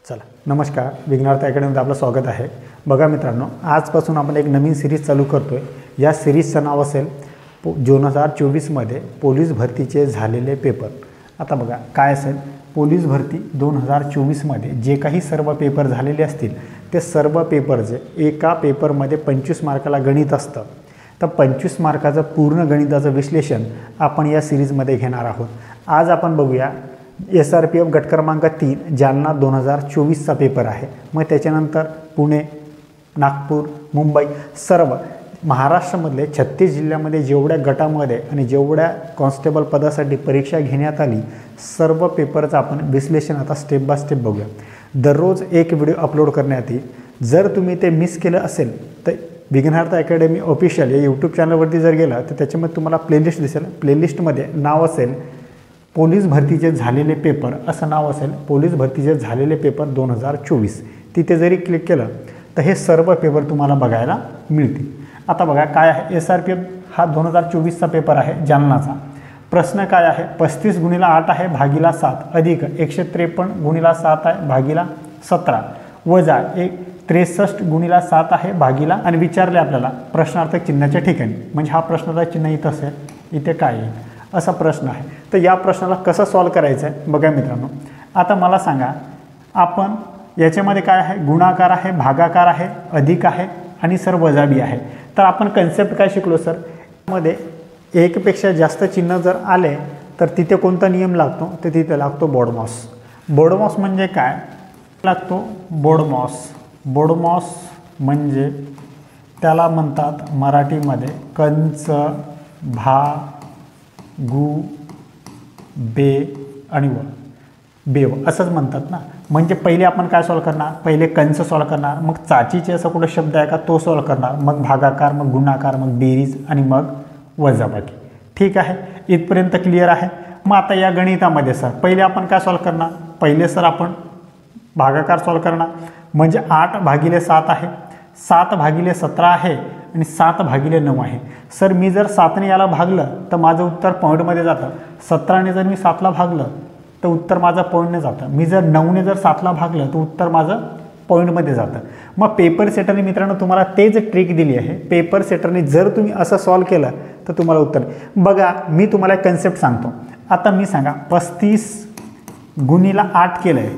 चला नमस्कार, विघ्नार्थ अकॅडमीमध्ये आपलं स्वागत आहे। बघा मित्रांनो, आजपासून आपण एक नवीन सिरीज चालू करतोय। या सिरीजचं नाव असेल 2024 मध्ये पोलीस भरतीचे झालेले पेपर। आता बघा काय असेल, पोलीस भरती 2024 मध्ये जे काही सर्व पेपर झालेले असतील ते सर्व पेपरचे एका पेपरमध्ये 25 मार्काला गणित असतं। तर 25 मार्काचं पूर्ण गणिताचं विश्लेषण आपण या सिरीजमध्ये घेणार आहोत। आज आपण बघूया SRPF गट क्रमांक 3 जालना 2024चा पेपर आहे। मग त्याच्यानंतर पुणे, नागपूर, मुंबई सर्व महाराष्ट्रामधले 36 जिल्ह्यामध्ये जेवढ्या गटामध्ये आणि जेवढ्या कॉन्स्टेबल पदासाठी परीक्षा घेण्यात आली सर्व पेपरचं आपण विश्लेषण आता स्टेप बाय स्टेप बघूया। दररोज एक व्हिडिओ अपलोड करण्यात येईल। जर तुम्ही ते मिस केलं असेल तर विघ्नार्थ अकॅडमी ऑफिशियल या यूट्यूब चॅनलवरती जर गेला तर त्याच्यामध्ये तुम्हाला प्लेलिस्ट दिसेल। प्लेलिस्टमध्ये नाव असेल पोलीस भरतीचे झालेले पेपर असं नाव असेल, पोलीस भरतीचे झालेले पेपर 2024। तिथे जरी क्लिक केलं तर हे सर्व पेपर तुम्हाला बघायला मिळतील। आता बघा काय आहे, SRPF हा 2024चा पेपर आहे जालनाचा। प्रश्न काय आहे, 35 × 8 आहे भागिला 7 अधिक 153 × 7 आहे भागिला 17 वजा 63 × 7 आहे भागिला, आणि विचारले आपल्याला प्रश्नार्थक चिन्हाच्या ठिकाणी, म्हणजे हा प्रश्नाचा चिन्ह इथं असेल, इथे काय येईल असा प्रश्न आहे। तर या प्रश्नाला कसं सॉल्व करायचं आहे बघा मित्रांनो। आता मला सांगा, आपण याच्यामध्ये काय आहे, गुणाकार आहे, भागाकार आहे, अधिक आहे आणि सर वजाबी आहे। तर आपण कन्सेप्ट काय शिकलो सर, मध्ये एकपेक्षा जास्त चिन्ह जर आले तर तिथे कोणता नियम लागतो, तर तिथे लागतो बोडमॉस। बोडमॉस म्हणजे काय लागतो, बोडमॉस। बोडमॉस म्हणजे त्याला म्हणतात मराठीमध्ये कंच, भा, गु, बे आणि व, बेव असंच म्हणतात ना। म्हणजे पहिले आपण काय सॉल्व करणार, पहिले कंस सॉल्व करणार, मग चाचीचे असं कुठं शब्द आहे का तो सॉल्व करणार, मग भागाकार, मग गुणाकार, मग बेरीज आणि मग वजाबाकी। ठीक आहे, इथपर्यंत क्लिअर आहे। मग आता या गणितामध्ये सर पहिले आपण काय सॉल्व करणार, पहिले सर आपण भागाकार सॉल्व करणार, म्हणजे 8 भागिले 7 आहे, 7 भागिले 17 आहे आणि 7 भागिले 9 आहे। सर मी जर 7ने याला भागलं तर माझं उत्तर पॉईंटमध्ये जातं, 17ने जर मी 7ला भागलं तर उत्तर माझं पॉईंटने जातं, मी जर 9ने जर 7ला भागलं तर उत्तर माझं पॉईंटमध्ये जातं। मग पेपर सेटरने मित्रांनो तुम्हाला तेच ट्रिक दिली आहे। पेपर सेटरने जर तुम्ही असं सॉल्व केलं तर तुम्हाला उत्तर, बघा मी तुम्हाला एक कन्सेप्ट सांगतो। आता मी सांगा 35 × 8 केलं आहे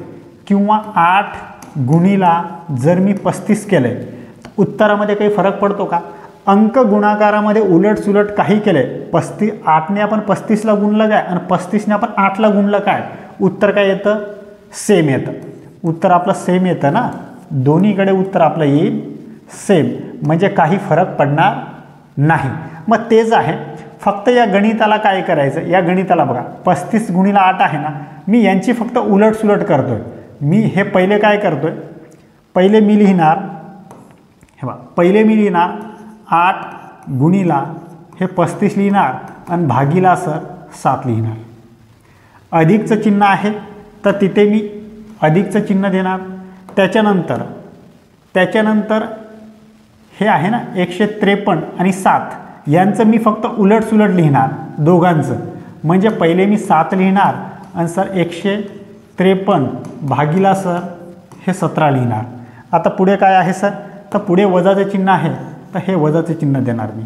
किंवा 8 × जर मी 35 केलं आहे, उत्तरामध्ये काही फरक पडतो का? अंक गुणाकारामध्ये उलट सुलट काही केलं आहे, 8ने आपण 35ला गुणलं काय आणि 35ने आपण 8ला गुणलं काय, उत्तर काय येतं, सेम येतं। उत्तर आपलं सेम येतं ना, दोन्हीकडे उत्तर आपलं येईल सेम, म्हणजे काही फरक पडणार नाही। मग तेच आहे, फक्त या गणिताला काय करायचं, या गणिताला बघा 35 × 8 आहे ना, मी यांची फक्त उलट सुलट करतोय। मी हे पहिले काय करतोय, पहिले मी लिहिणार, हे बघा पहिले मी लिहिणार 8 × हे 35 लिहिणार आणि भागीला सर 7 लिहिणार। अधिकचं चिन्ह आहे तर तिथे मी अधिकचं चिन्ह देणार। त्याच्यानंतर हे आहे ना 153 आणि 7 यांचं मी फक्त उलट सुलट लिहिणार दोघांचं, म्हणजे पहिले मी 7 लिहिणार आणि सर 153 भागीला सर हे 17 लिहिणार। आता पुढे काय आहे सर, तर पुढे वजाचं चिन्ह आहे तर हे वजाचं चिन्ह देणार मी।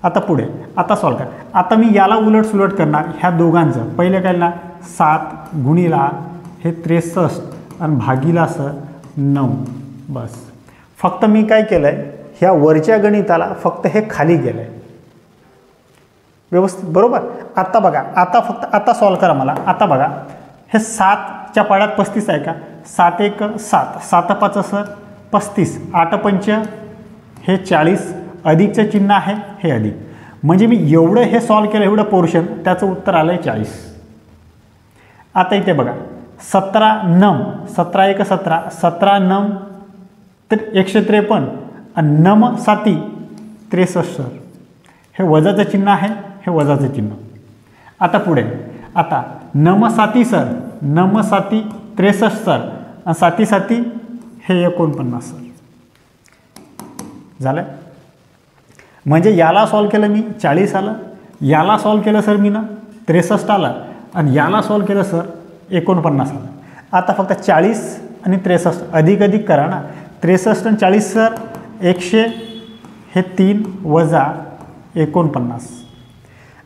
आता पुढे आता सॉल्व कर, आता मी याला उलट सुलट करणार ह्या दोघांचं, पहिले काय लिहिणार 7 × हे 63 आणि भागीला सर 9, बस। फक्त मी काय केलं आहे, ह्या वरच्या गणिताला फक्त हे खाली गेलं आहे व्यवस्थित, बरोबर। आता बघा, आता सॉल्व करा मला। आता बघा हे 7च्या पाड्यात 35 आहे का, 7 × 1 = 7, 7 × 5 सर 35, 8 × 5 हे 40, अधिकचं चिन्ह आहे हे अधिक, म्हणजे मी एवढं हे सॉल्व केलं, एवढं पोर्शन त्याचं उत्तर आलं आहे 40। आता इथे बघा 17 × 9, 17 × 1 = 17, 17 × 9 तर 153 आणि 9 × 7 = 63 सर, हे वजाचं चिन्ह आहे, हे वजाचं चिन्ह। आता पुढे, आता 9 × 7 सर, 9 × 7 = 63 सर आणि 7 × 7 हे 49 सर झालं। म्हणजे याला सॉल्व केलं मी 40 आलं, याला सॉल्व केलं सर मी ना 63 आलं आणि याला सॉल्व केलं सर 49 आलं। आता फक्त 40 आणि 63 अधिक अधिक करा ना, 63 आणि 40 सर 100, हे 3 वजा 49.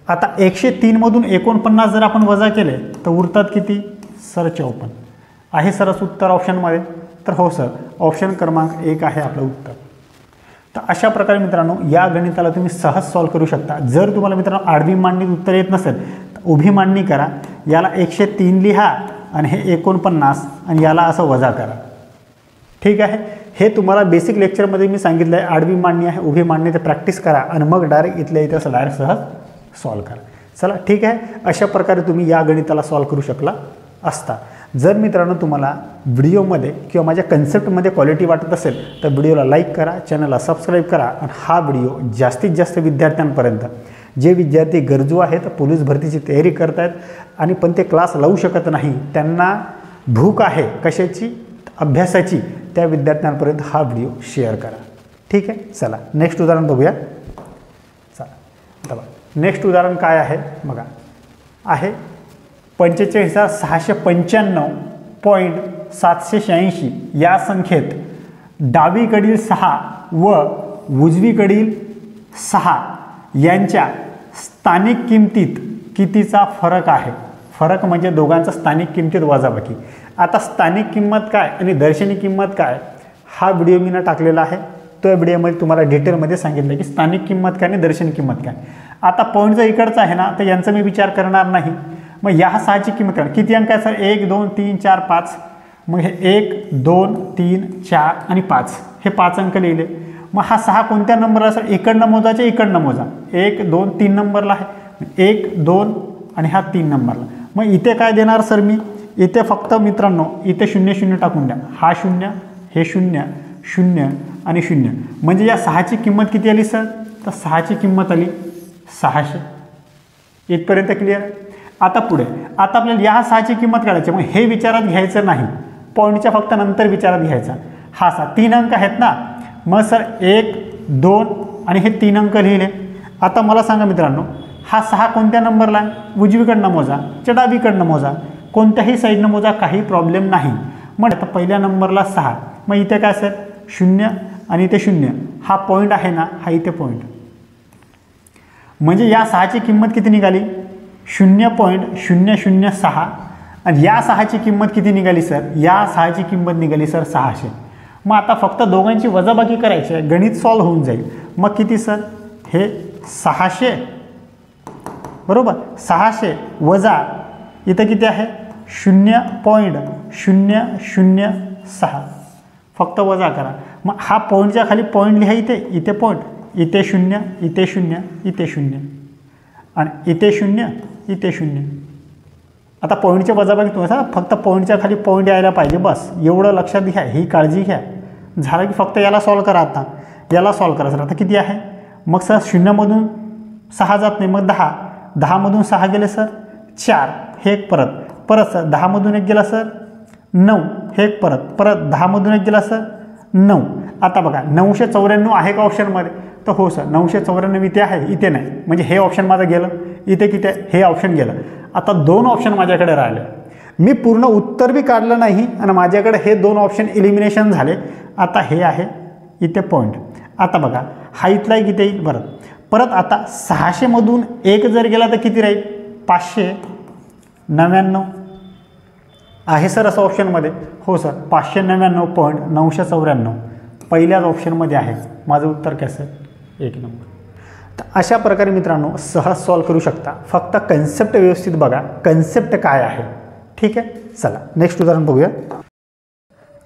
आता 103 मधून 49 जर आपण वजा केले तर उरतात किती सर 54. आहे सरच उत्तर ऑप्शनमध्ये? तर हो सर, ऑप्शन क्रमांक 1 आहे आपलं उत्तर. तर अशा प्रकारे मित्रांनो या गणिताला तुम्ही सहज सॉल्व करू शकता. जर तुम्हाला मित्रांनो आडवी मांडणीत उत्तर येत नसेल तर उभी मांडणी करा, याला 103 लिहा आणि हे 49 आणि याला असं वजा करा. ठीक आहे, हे तुम्हाला बेसिक लेक्चरमध्ये मी सांगितलं आहे. आडवी मांडणी आहे, उभी मांडणी ते प्रॅक्टिस करा आणि मग डायरेक्ट इथल्या इथे असं डायरेक्ट सहज सॉल्व करा. चला ठीक आहे, अशा प्रकारे तुम्ही या गणिताला सॉल्व करू शकला असता. जर मित्रांनो तुम्हाला व्हिडिओमध्ये किंवा माझ्या कन्सेप्टमध्ये क्वालिटी वाटत असेल तर व्हिडिओला लाईक करा, चॅनलला सबस्क्राईब करा आणि हा व्हिडिओ जास्तीत जास्त विद्यार्थ्यांपर्यंत, जे विद्यार्थी गरजू आहेत, पोलीस भरतीची तयारी करत आहेत आणि पण ते क्लास लावू शकत नाही, त्यांना भूक आहे कशाची, अभ्यासाची, त्या विद्यार्थ्यांपर्यंत हा व्हिडिओ शेअर करा. ठीक आहे, चला नेक्स्ट उदाहरण बघूया. चला नेक्स्ट उदाहरण काय आहे बघा. आहे 45,695.786 या संख्येत डावीकडील 6 व उजवीकडील 6 यांच्या स्थानिक किमतीत कितीचा फरक आहे. फरक म्हणजे दोघांचा स्थानिक किमतीत वजाबाकी. आता स्थानिक किंमत काय आणि दर्शनी किंमत काय हा व्हिडिओ मी टाकलेला आहे. तो व्हिडिओमध्ये तुम्हाला डिटेलमध्ये सांगितलं की स्थानिक किंमत काय आणि दर्शनी किंमत काय. आता पॉईंट जर इकडचा आहे ना तर यांचा मी विचार करणार नाही. मग या 6ची किंमत काय, किती अंक आहे सर, 1 2 3 4 5. मग हे 1 2 3 4 आणि 5 हे 5 अंक लिहिले. मग हा 6 कोणत्या नंबरला सर, इकडनं मोजाचे, इकडनं मोजा. 1 2 3 नंबरला आहे, 1 2 आणि हा 3 नंबरला. मग इथे काय देणार सर मी, इथे फक्त मित्रांनो इथे 0 0 टाकून द्या. हा 0, हे 0 0 आणि 0. म्हणजे या 6ची किंमत किती आली सर, तर 6ची किंमत आली 600. इथपर्यंत क्लिअर आहे. आता पुढे, आता आपल्याला या 6ची किंमत काढायची. मग हे विचारात घ्यायचं नाही, पॉईंटच्या फक्त नंतर विचारात घ्यायचा. हा 3 अंक आहेत ना, मग सर 1 2 आणि हे 3 अंक लिहिले. आता मला सांगा मित्रांनो, हा 6 कोणत्या नंबरला आहे, उजवीकडनं मोजा, डावीकडनं मोजा, कोणत्याही साईडनं मोजा, काही प्रॉब्लेम नाही. मग आता पहिल्या नंबरला 6, मग इथे काय सर 0 आणि इथे 0, हा पॉईंट आहे ना, हा इथे पॉईंट. म्हणजे या 6ची किंमत किती निघाली, 0.006. आणि या 6ची किंमत किती निघाली सर, या 6ची किंमत निघाली सर 600. मग आता फक्त दोघांची वजाबाकी करायची आहे, गणित सॉल्व होऊन जाईल. मग किती सर, हे 600 बरोबर, 600 वजा इथं किती आहे 0.006, फक्त वजा करा. मग हा पॉईंटच्या खाली पॉईंट लिहा, इथे पॉईंट, इथे 0 इथे 0 इथे 0 आणि इथे 0 इथे 0. आता पॉईंटच्या वजाबाकी तुम्हाला फक्त पॉईंटच्या खाली पॉईंट यायला पाहिजे, बस एवढं लक्षात घ्या, ही काळजी घ्या. झालं की फक्त याला सॉल्व करा. आता याला सॉल्व करा सर. आता किती आहे, मग सर 0मधून 6 जात नाही, मग 10, 10मधून 6 गेले सर 4, हे एक परत सर 10मधून 1 गेला सर 9, हे एक परत 10मधून 1 गेला सर 9. आता बघा 994 आहे का ऑप्शनमध्ये, तर हो सर 994 इथे आहे, इथे नाही, म्हणजे हे ऑप्शन माझं गेलं. इथे किती आहे, हे ऑप्शन गेलं. आता 2 ऑप्शन माझ्याकडे राहिले. मी पूर्ण उत्तर बी काढलं नाही आणि माझ्याकडे हे 2 ऑप्शन इलिमिनेशन झाले. आता हे आहे इथे पॉईंट. आता बघा हा इथला किती येईल बरं, परत आता 600मधून 1 जर गेला तर किती राहील, 599 आहे सर असं ऑप्शनमध्ये. हो सर 599.994 पहिल्याच ऑप्शनमध्ये आहे. माझं उत्तर कसं, 1 नंबर. तर अशा प्रकारे मित्रांनो सहज सॉल्व करू शकता. फक्त कन्सेप्ट व्यवस्थित बघा, कन्सेप्ट काय आहे. ठीक आहे, चला नेक्स्ट उदाहरण बघूया.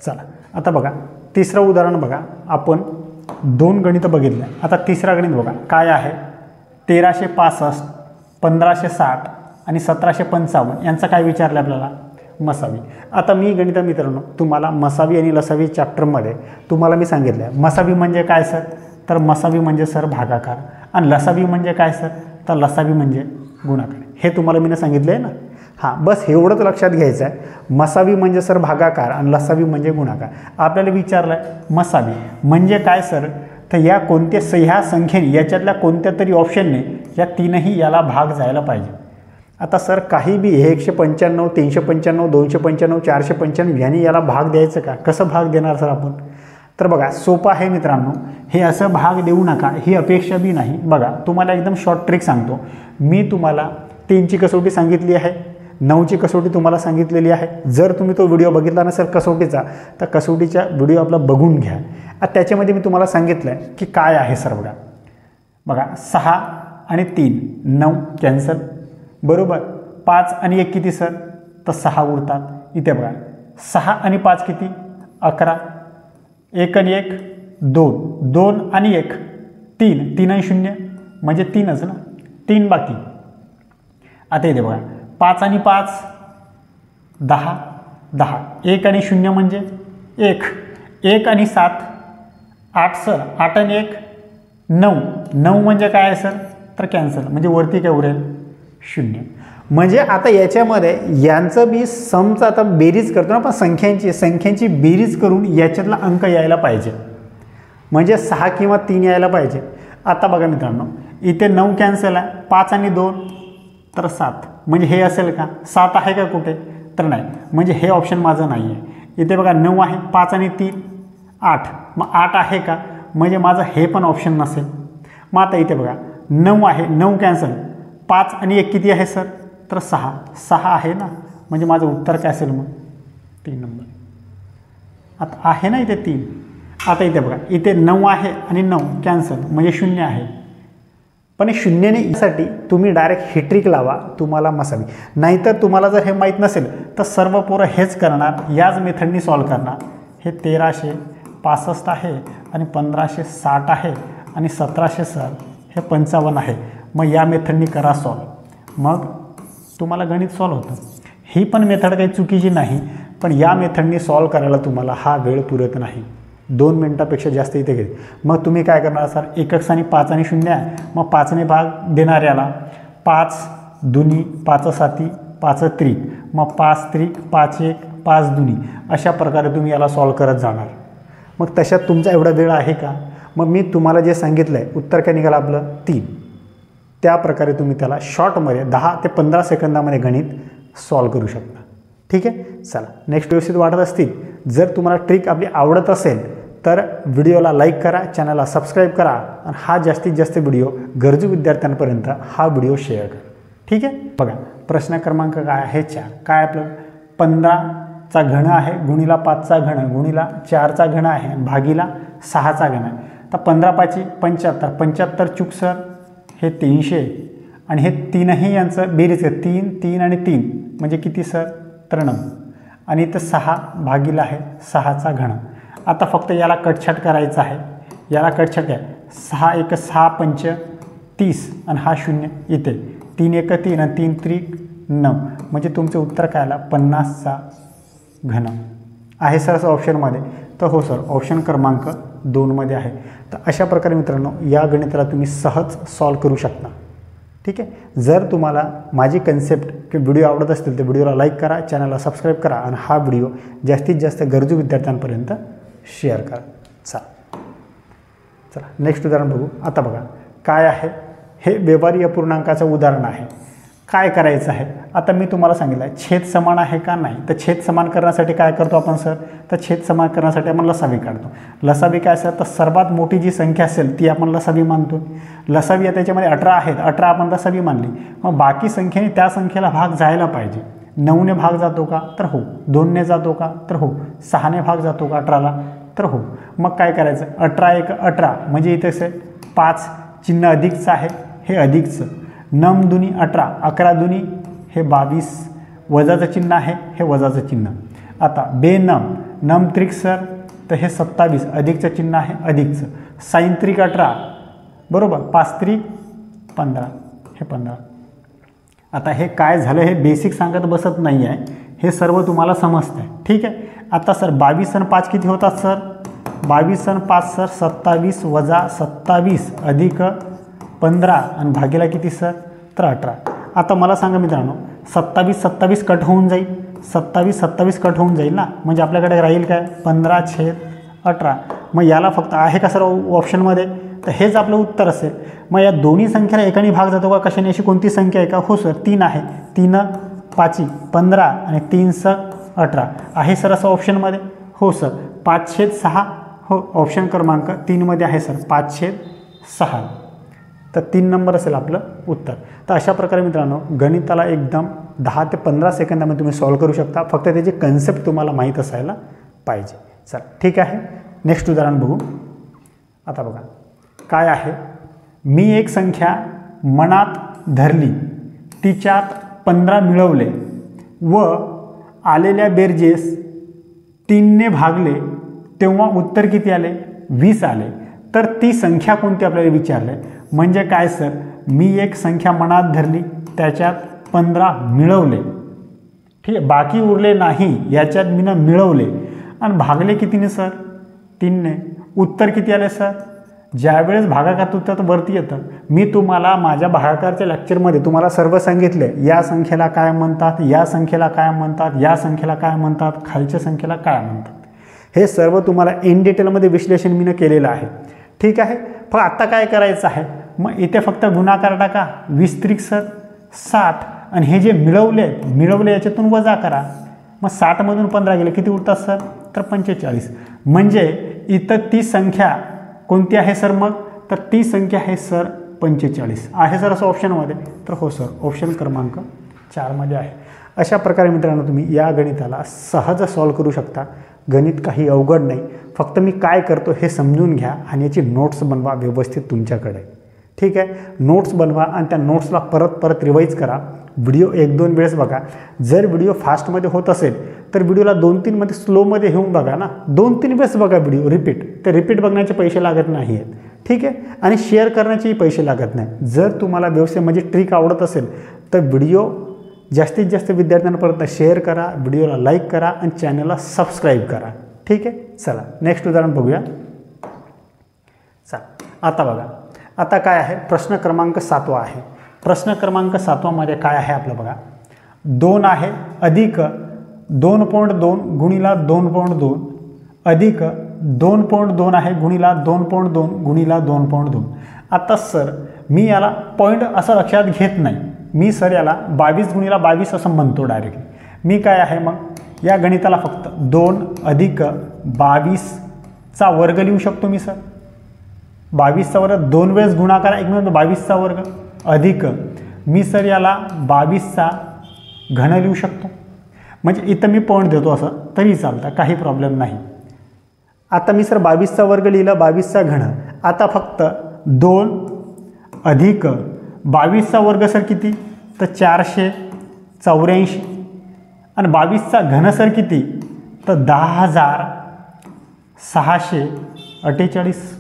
चला आता बघा तिसरं उदाहरण बघा. आपण 2 गणित बघितलं. आता तिसरा गणित बघा काय आहे. 1365, 1560 आणि 1755 यांचा काय विचारलं आपल्याला, मसावी. आता मी गणित मित्रांनो तुम्हाला मसावी आणि लसावी चॅप्टरमध्ये तुम्हाला मी सांगितलं आहे. मसावी म्हणजे काय सर, तर मसावी म्हणजे सर भागाकार, आणि लसावी म्हणजे काय सर, तर लसावी म्हणजे गुणाकार. हे तुम्हाला मी सांगितलं आहे ना. हां, बस एवढंच लक्षात घ्यायचं आहे. मसावी म्हणजे सर भागाकार आणि लसावी म्हणजे गुणाकार. आपल्याला विचारलं आहे मसावी म्हणजे काय सर, तर या ह्या संख्येने याच्यातल्या कोणत्या तरी ऑप्शनने या 3ही याला भाग जायला पाहिजे. आता सर काही बी हे 195, 395, 295, 495 यांनी याला भाग द्यायचं का? कसं भाग देणार सर आपण? तर बघा सोपं आहे मित्रांनो, हे असं भाग देऊ नका ही अपेक्षा बी नाही. बघा तुम्हाला एकदम शॉर्ट ट्रिक सांगतो. मी तुम्हाला 3ची कसोटी सांगितली आहे, 9ची कसोटी तुम्हाला सांगितलेली आहे. जर तुम्ही तो व्हिडिओ बघितला नसेल कसोटीचा तर कसोटीचा व्हिडिओ आपला बघून घ्या. आता त्याच्यामध्ये मी तुम्हाला सांगितलं आहे की काय आहे सर. बघा 6 आणि 3 9 कॅन्सल, बरोबर. 5 आणि 1 किती सर? तर 6 उरतात. इथे बघा 6 आणि 5 किती? 11. 1 आणि 1 2, 2 आणि 1 3, 3 आणि 0 म्हणजे 3च ना, 3 बाकी. आता इथे बघा 5 आणि 5 10, 10. 1 आणि 0 म्हणजे 1, 1 आणि 7 8 सर. 8 आणि 1 9, 9 म्हणजे काय आहे सर? तर कॅन्सल, म्हणजे वरती काय उरेल? 0. म्हणजे आता याच्यामध्ये यांचं बी समचा आता बेरीज करतो ना आपण, संख्यांची बेरीज करून याच्यातला अंक यायला पाहिजे, म्हणजे 6 किंवा 3 यायला पाहिजे. आता बघा मित्रांनो इथे 9 कॅन्सल आहे, 5 आणि 2 तर 7, म्हणजे हे असेल का? 7 आहे का कुठे? तर नाही, म्हणजे हे ऑप्शन माझं नाही आहे. इथे बघा 9 आहे, 5 आणि 3 8, मग 8 आहे का? म्हणजे माझं हे पण ऑप्शन नसेल. मग आता इथे बघा 9 आहे, 9 कॅन्सल, 5 आणि 1 किती आहे सर? तर 6, 6 आहे ना, म्हणजे माझं उत्तर काय असेल मग? 3 नंबर. आता आहे ना इथे 3. आता इथे बघा इथे 9 आहे आणि 9 कॅन्सल म्हणजे 0 आहे. पण 0ने यासाठी तुम्ही डायरेक्ट ही ट्रिक लावा, तुम्हाला मसावी. नाहीतर तुम्हाला जर हे माहीत नसेल तर सर्व पोरं हेच करणार, याच मेथडनी सॉल्व करणार. हे 1365 आहे आणि 1560 आहे आणि 1700 सर हे 55 आहे. मग या मेथडनी करा सॉल्व, मग तुम्हाला गणित सॉल्व होतं. ही पण मेथड काही चुकीची नाही, पण या मेथडनी सॉल्व करायला तुम्हाला हा वेळ पुरत नाही. 2 मिनटापेक्षा जास्त इथे घेत. मग तुम्ही काय करणार सर? 1 आणि 5 आणि 0 आहे, मग 5ने भाग देणार याला. 5 दुनी 5 साती 5 त्रिक, मग 5 त्रिक 5 1 5 दुनी, अशा प्रकारे तुम्ही याला सॉल्व करत जाणार. मग तशात तुमचा एवढा वेळ आहे का? मग मी तुम्हाला जे सांगितलं आहे उत्तर काय निघालं आपलं? 3. त्या प्रकारे तुम्ही त्याला शॉर्टमध्ये 10 ते 15 सेकंदामध्ये गणित सॉल्व करू शकता. ठीक आहे, चला नेक्स्ट व्यवस्थित वाटत असतील. जर तुम्हाला ट्रिक आपली आवडत असेल तर व्हिडिओला लाईक करा, चॅनलला सबस्क्राईब करा आणि हा जास्तीत जास्त व्हिडिओ गरजू विद्यार्थ्यांपर्यंत हा व्हिडिओ शेअर करा. ठीक आहे. बघा प्रश्न क्रमांक काय आहे? 4. काय आपलं? 15चा घन आहे गुणिला 5चा घन गुणिला 4चा घन आहे भागीला 6चा घन आहे. तर 15 5 75, 75 चूक सर हे 300 आणि हे 3ही यांचं बेरीज आहे. 3 3 आणि 3 म्हणजे किती सर? तर 9 आणि इथं 6 भागीला आहे 6चा घन. आता फक्त याला कटछाट करायचं आहे. याला कटछाट आहे 6 1 6 5 30 आणि हा 0 इथे 3 1 3 आणि 3 त्रिक 9, म्हणजे तुमचं उत्तर काय आलं? 50चा घन आहे सर असं ऑप्शनमध्ये. तर हो सर ऑप्शन क्रमांक 2मध्ये आहे. तर अशा प्रकारे मित्रांनो या गणिताला तुम्ही सहज सॉल्व करू शकता. ठीक आहे. जर तुम्हाला माझी कन्सेप्ट किंवा व्हिडिओ आवडत असतील तर व्हिडिओला लाईक करा, चॅनलला सबस्क्राईब करा आणि हा व्हिडिओ जास्तीत जास्त गरजू विद्यार्थ्यांपर्यंत शेअर करा. चला नेक्स्ट उदाहरण बघू. आता बघा काय आहे? हे व्यवहारी अपूर्णांकाचं उदाहरण आहे. काय करायचं आहे? आता मी तुम्हाला सांगितलं आहे छेद समान आहे का नाही. तर छेद समान करण्यासाठी काय करतो आपण सर? तर छेद समान करण्यासाठी आपण लसावी काढतो. लसावी काय सर? तर सर्वात मोठी जी संख्या असेल ती आपण लसावी मानतो. लसावी आहे त्याच्यामध्ये 18 आहेत, 18 आपण लसावी मानली. मग बाकी संख्येने त्या संख्येला भाग जायला पाहिजे. 9ने भाग जातो का? तर हो. 2ने जातो का? तर हो. 6ने भाग जातो का 18ला? तर हो. मग काय करायचं? 18 1 18 म्हणजे इथे असेल 5 चिन्ह अधिकचं आहे, हे अधिकचं. 9 दुनी 18, 11 दुनी हे 22, वजाचं चिन्ह आहे हे वजाचं चिन्ह. आता बेनम नम त्रिक सर तर हे 27 अधिकचं चिन्ह आहे अधिकचं. साइन त्रिक 18 बरोबर, 5 त्रिक 15 हे 15. आता हे काय झालं हे बेसिक सांगत बसत नाही आहे, हे सर्व तुम्हाला समजतं आहे. ठीक आहे. आता सर 22 आणि 5 किती होतात सर? 22 आणि 5 सर 27 वजा 27 अधिक 15 आणि भागीला किती सर? तर 18. आता मला सांगा मित्रांनो 27 27 कट होऊन जाईल, 27 27 कट होऊन जाईल ना, म्हणजे आपल्याकडे राहील काय? 15/18. मग याला फक्त आहे का सर ऑप्शनमध्ये? तर हेच आपलं उत्तर असेल. मग या दोन्ही संख्येला एकाने भाग जातो का कशाने, अशी कोणती संख्या आहे का? हो सर 3 आहे. 3 5 15 आणि 3 18 आहे सर असं ऑप्शनमध्ये. हो सर 5/6 हो ऑप्शन क्रमांक 3 मध्ये आहे सर 5/6. तर 3 नंबर असेल आपलं उत्तर. तर अशा प्रकारे मित्रांनो गणिताला एकदम 10 ते 15 सेकंदामध्ये तुम्ही सॉल्व्ह करू शकता. फक्त त्याची कन्सेप्ट तुम्हाला माहीत असायला पाहिजे. चला ठीक आहे, नेक्स्ट उदाहरण बघू. आता बघा काय आहे, मी एक संख्या मनात धरली, तिच्यात 15 मिळवले व आलेल्या बेरजेस 3ने भागले तेव्हा उत्तर किती आले? 20 आले. तर ती संख्या कोणती आपल्याला विचारले. म्हणजे काय सर, मी एक संख्या मनात धरली, त्याच्यात 15 मिळवले, ठीक आहे, बाकी उरले नाही, याच्यात मीनं मिळवले आणि भागले कितीने सर? 3ने. उत्तर किती आले सर? ज्यावेळेस भागाकार उत्तर वरती येतं. मी तुम्हाला माझ्या भागाकारच्या लेक्चरमध्ये तुम्हाला सर्व सांगितले, या संख्येला काय म्हणतात, या संख्येला काय म्हणतात, या संख्येला काय म्हणतात, खालच्या संख्येला काय म्हणतात, हे सर्व तुम्हाला इन डिटेलमध्ये विश्लेषण मीनं केलेलं आहे. ठीक आहे. पण आता काय करायचं आहे, मग इथे फक्त गुणाकार टाका. 20 त्रिक सर 60 आणि हे जे मिळवले याच्यातून वजा करा. मग 60मधून 15 गेले किती उरतात सर? तर 45. म्हणजे इथं ती संख्या कोणती आहे सर? मग तर ती संख्या आहे सर 45 आहे सर असं ऑप्शनमध्ये. तर हो सर ऑप्शन क्रमांक 4 मध्ये आहे. अशा प्रकारे मित्रांनो तुम्ही या गणिताला सहज सॉल्व्ह करू शकता. गणित काही अवघड नाही, फक्त मी काय करतो हे समजून घ्या आणि याची नोट्स बनवा व्यवस्थित तुमच्याकडे. ठीक आहे, नोट्स बनवा आणि त्या नोट्सला परत रिवाईज करा. व्हिडिओ 1-2 वेळेस बघा. जर व्हिडिओ फास्टमध्ये होत असेल तर व्हिडिओला 2-3 मध्ये स्लोमध्ये घेऊन बघा ना. 2-3 वेळेस बघा व्हिडिओ रिपीट. ते रिपीट बघण्याचे पैसे लागत नाही आहेत. ठीक आहे, आणि शेअर करण्याचेही पैसे लागत नाही. जर तुम्हाला व्यवसाय म्हणजे ट्रिक आवडत असेल तर व्हिडिओ जास्तीत जास्त विद्यार्थ्यांपर्यंत शेअर करा, व्हिडिओला लाईक करा आणि चॅनलला सबस्क्राईब करा. ठीक आहे, चला नेक्स्ट उदाहरण बघूया. चला आता बघा, आता काय आहे, प्रश्न क्रमांक 7 आहे. प्रश्न क्रमांक 7 मध्ये काय आहे आपलं बघा, 2 आहे अधिक 2.2 गुणिला 2.2 अधिक 2.2 आहे गुणिला 2.2 गुणिला 2.2. आता सर मी याला पॉईंट असं लक्षात घेत नाही, मी सर याला 22 गुणिला 22 असं म्हणतो डायरेक्टली. मी काय आहे मग या गणिताला फक्त 2 अधिक 22चा वर्ग लिहू शकतो मी सर. 22चा वर्ग 2 वेळेस गुणाकार, एक मिनिट 22चा वर्ग अधिक मी सर याला 22चा घन लिहू शकतो. म्हणजे इथं मी पॉईंट देतो असं तरी चालतं, काही प्रॉब्लेम नाही. आता मी सर 22चा वर्ग लिहिला, 22चा घन. आता फक्त 2 अधिक 22चा वर्ग सर किती? तर 484 आणि 22चा घन सर किती? तर 10,648.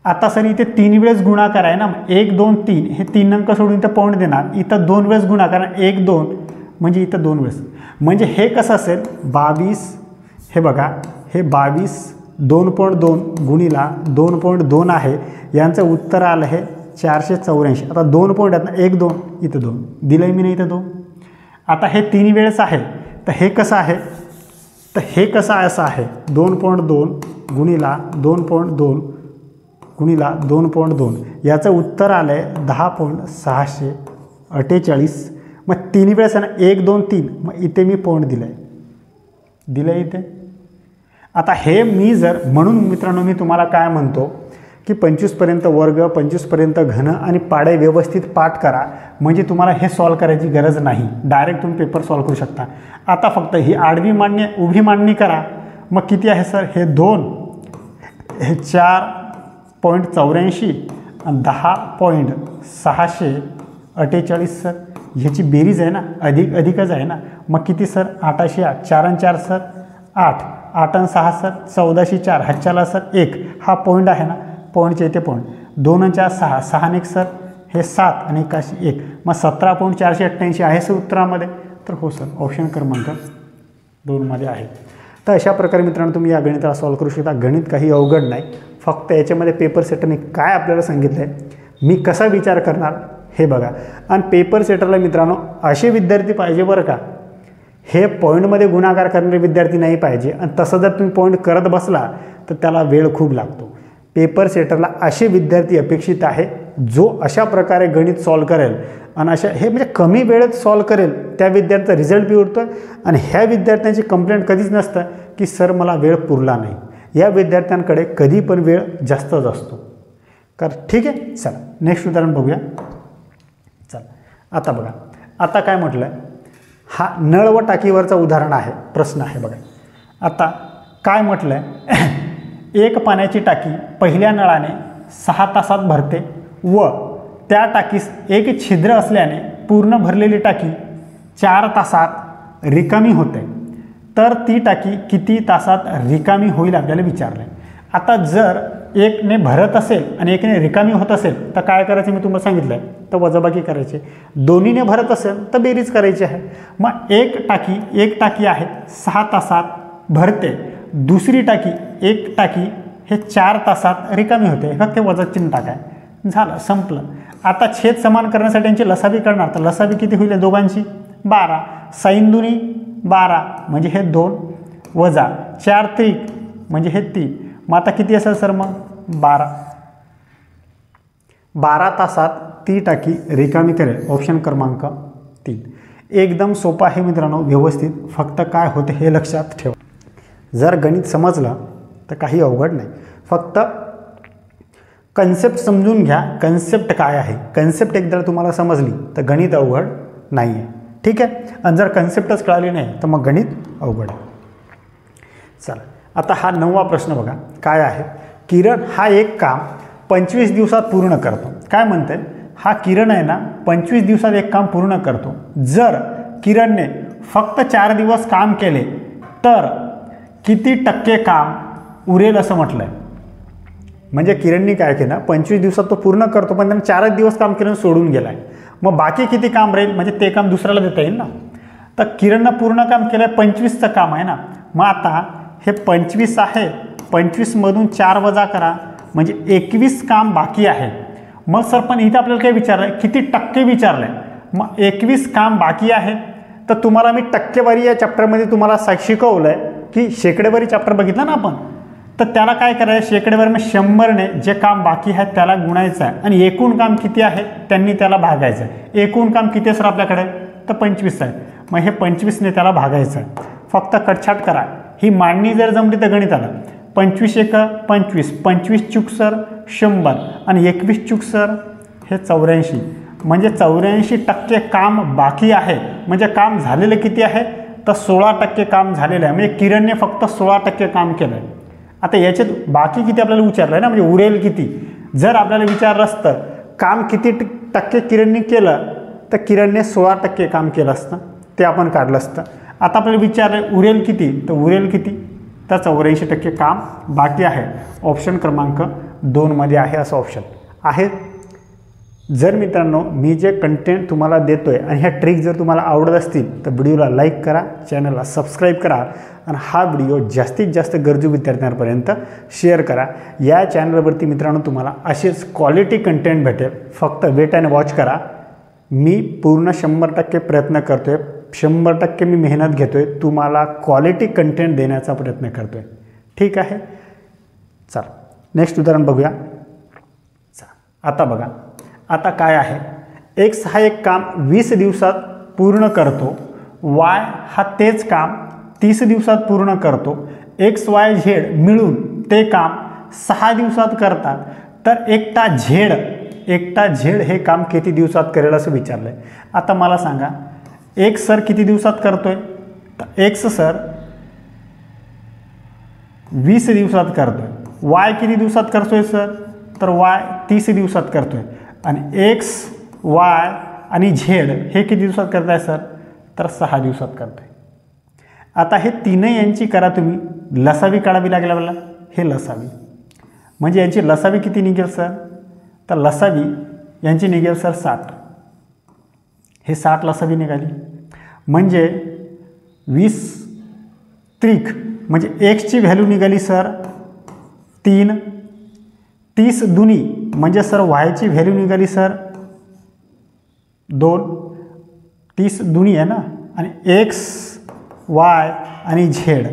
आता सर इथे 3 वेळेस गुणाकार आहे ना, 1 2 3 हे 3 अंक सोडून इथं पॉईंट देणार. इथं 2 वेळेस गुणाकार, 1 2 म्हणजे इथं 2 वेळेस. म्हणजे हे कसं असेल 22, हे बघा हे 22 2.2 गुणिला 2.2 आहे, यांचं उत्तर आलं आहे 484. आता 2 पॉईंट आहेत ना, 1 2 इथं 2 दिलं आहे मी नाही इथं 2. आता हे 3 वेळेस आहे, तर हे कसं आहे, तर हे कसं असं आहे 2.2 गुणिला 2.2 गुणिला 2.2, याचं उत्तर आलं आहे 10.648. मग 3 वेळेस आहे ना, 1 2 3, मग इथे मी पॉईंट दिलं आहे इथे. आता हे मी जर, म्हणून मित्रांनो मी तुम्हाला काय म्हणतो की 25पर्यंत वर्ग, 25पर्यंत घन आणि पाडे व्यवस्थित पाठ करा, म्हणजे तुम्हाला हे सॉल्व करायची गरज नाही, डायरेक्ट तुम्ही पेपर सॉल्व करू शकता. आता फक्त ही आडवी मांडणी उभी मांडणी करा. मग किती आहे सर, हे 2, हे 4.84 आणि 10.648 सर, ह्याची बेरीज आहे ना, अधिकच आहे ना. मग किती सर 808, 4 आणि 4 सर 8, 8 आणि 6 सर 1404, ह्याच्याला सर 1 हा पॉईंट आहे ना, पॉईंटच्या इथे पॉईंट 2 आणि 4 6, 6 आणि 1 सर हे 7 आणि 1, मग 17.488 आहे सर उत्तरामध्ये. तर हो सर ऑप्शन क्रमांक 2 मध्ये आहे. तर अशा प्रकारे मित्रांनो तुम्ही या गणिताला सॉल्व करू शकता. गणित काही अवघड नाही, फक्त याच्यामध्ये पेपर सेटरने काय आपल्याला सांगितलं आहे, मी कसा विचार करणार हे बघा. आणि पेपर सेटरला मित्रांनो असे विद्यार्थी पाहिजे बरं का, हे पॉईंटमध्ये गुणाकार करणारे विद्यार्थी नाही पाहिजे. आणि तसं जर तुम्ही पॉईंट करत बसला तर त्याला वेळ खूप लागतो. पेपर सेटरला असे विद्यार्थी अपेक्षित आहे जो अशा प्रकारे गणित सॉल्व करेल आणि अशा हे म्हणजे कमी वेळेत सॉल्व करेल त्या विद्यार्थ्याचा रिझल्ट बी उठतो आणि ह्या विद्यार्थ्यांची कंप्लेंट कधीच नसतं की सर मला वेळ पुरला नाही. या विद्यार्थ्यांकडे कधी पण वेळ जास्तच असतो. ठीक आहे. चला नेक्स्ट उदाहरण बघूया. चला आता बघा, आता काय म्हटलं, हा नळ व टाकीवरचा उदाहरण आहे, प्रश्न आहे बघा. आता काय म्हटलं आहे, एक पाण्याची टाकी पहिल्या नळाने 6 तासात भरते व त्या टाकीस एक छिद्र असल्याने पूर्ण भरलेली टाकी 4 तासात रिकामी होते. तर ती टाकी किती तासात रिकामी होईल आपल्याला विचारलं. आता जर एकने भरत असेल आणि एकने रिकामी होत असेल तर काय करायचं मी तुम्हाला सांगितलं आहे, तर वजाबाकी करायची. दोन्हीने भरत असेल तर बेरीज करायची आहे. मग एक टाकी आहे 6 तासात भरते, दुसरी एक टाकी हे 4 तासात रिकामी होते. फक्त वजा चिन्ह टाकाय, झालं, संपलं. आता छेद समान करण्यासाठी यांची लसावी करणार, तर लसावी किती होईल दोघांची 12, साइन दुनी 12 म्हणजे हे 2 वजा 4 त्रिक म्हणजे हे 3. मग आता किती असेल सर, मग 12 तासात ती टाकी रिकामी करेल. ऑप्शन क्रमांक 3. एकदम सोपं आहे मित्रांनो, व्यवस्थित. फक्त काय होते हे लक्षात ठेवा. जर गणित समजलं तर काही अवघड नाही, फक्त कन्सेप्ट समजून घ्या. कन्सेप्ट काय आहे, कन्सेप्ट एकदा तुम्हाला समजली तर गणित अवघड नाही आहे. ठीक आहे. आणि जर कन्सेप्टच कळाली नाही तर मग गणित अवघड आहे. चला आता हा 9वा प्रश्न बघा. काय आहे, किरण हा एक काम 25 दिवसात पूर्ण करतो. काय म्हणते, हा किरण आहे ना 25 दिवसात एक काम पूर्ण करतो. जर किरणने फक्त 4 दिवस काम केले तर किती टक्के काम उरेल असं म्हटलं आहे. म्हणजे किरणने काय केलं, 25 दिवसात तो पूर्ण करतो पण त्याने 4 दिवस काम केलं सोडून गेला आहे. मग बाकी किती काम राहील, म्हणजे ते काम दुसऱ्याला देता येईल ना. तर किरणनं पूर्ण काम केलं आहे, 25चं काम आहे ना. मग आता हे 25 आहे, 25मधून 4 वजा करा म्हणजे 21 काम बाकी आहे. मग सर पण इथं आपल्याला काय विचारलं आहे, किती टक्के विचारलं आहे. मग 21 काम बाकी आहे. तर तुम्हाला मी टक्केवारी या चॅप्टरमध्ये तुम्हाला शिकवलं आहे की शेकडेवारी चॅप्टर बघितलं ना आपण, तर त्याला काय करायचं, शेकडेवारीमध्ये 100ने जे काम बाकी आहे त्याला गुणायचं आहे आणि एकूण काम किती आहे त्यांनी त्याला भागायचं आहे. एकूण काम किती आहे सर आपल्याकडे, तर 25 आहे. मग हे 25ने त्याला भागायचं आहे. फक्त कटछाट करा. ही मांडणी जर जमली तर गणिताला 25 एक 25, 25 चूक सर 100 आणि 21 चूक सर हे 84. म्हणजे 84% काम बाकी आहे. म्हणजे काम झालेलं किती आहे, तर 16% काम झालेलं आहे. म्हणजे किरणने फक्त 16% काम केलं आहे. आता याच्यात बाकी किती आपल्याला विचारलं आहे ना, म्हणजे उरेल किती. जर आपल्याला विचारलं असतं काम किती टक्के किरणने केलं तर किरणने 16% काम केलं असतं, ते आपण काढलं असतं. आता आपल्याला विचारलं उरेल किती, तर उरेल किती, तर 84% काम बाकी आहे. ऑप्शन क्रमांक 2 मध्ये आहे असं ऑप्शन आहे. जर मित्रांनो मी जे कंटेंट तुम्हाला देतो आहे आणि ह्या ट्रिक जर तुम्हाला आवडत असतील तर व्हिडिओला लाईक करा, चॅनलला सबस्क्राईब करा आणि हा व्हिडिओ जास्तीत जास्त गरजू विद्यार्थ्यांपर्यंत शेअर करा. या चॅनलवरती मित्रांनो तुम्हाला असेच क्वालिटी कंटेंट भेटेल. फक्त वेट अँड वॉच करा. मी पूर्ण 100% प्रयत्न करतो आहे, 100% मी मेहनत घेतो आहे, तुम्हाला क्वालिटी कंटेंट देण्याचा प्रयत्न करतो आहे. ठीक आहे. चला नेक्स्ट उदाहरण बघूया. आता बघा, आता काय आहे, एक्स हा एक काम 20 दिवसात पूर्ण करतो, वाय हा तेच काम 30 दिवसात पूर्ण करतो. एक्स वाय झेड मिळून ते काम 6 दिवसात करतात. तर एकटा झेड हे काम किती दिवसात करेल असं विचारलं आहे. आता मला सांगा एक्स सर किती दिवसात करतोय, तर एक्स सर 20 दिवसात करतोय. वाय किती दिवसात करतोय सर, तर वाय 30 दिवसात करतोय. आणि एक्स वाय आणि झेड हे किती दिवसात करताय सर, तर 6 दिवसात करताय. आता हे तीनही यांची करा तुम्ही, लसावी काढावी लागेल आपल्याला. हे लसावी म्हणजे यांची लसावी किती निघेल सर, तर लसावी यांची निघेल सर 60. हे 60 लसावी निघाली. म्हणजे 20 त्रिक म्हणजे एक्सची व्हॅल्यू निघाली सर 3. 30 दुनी म्हणजे सर वायची व्हॅल्यू निघाली सर 2. 30 दुनी आहे ना, आणि एक्स वाय आणि झेड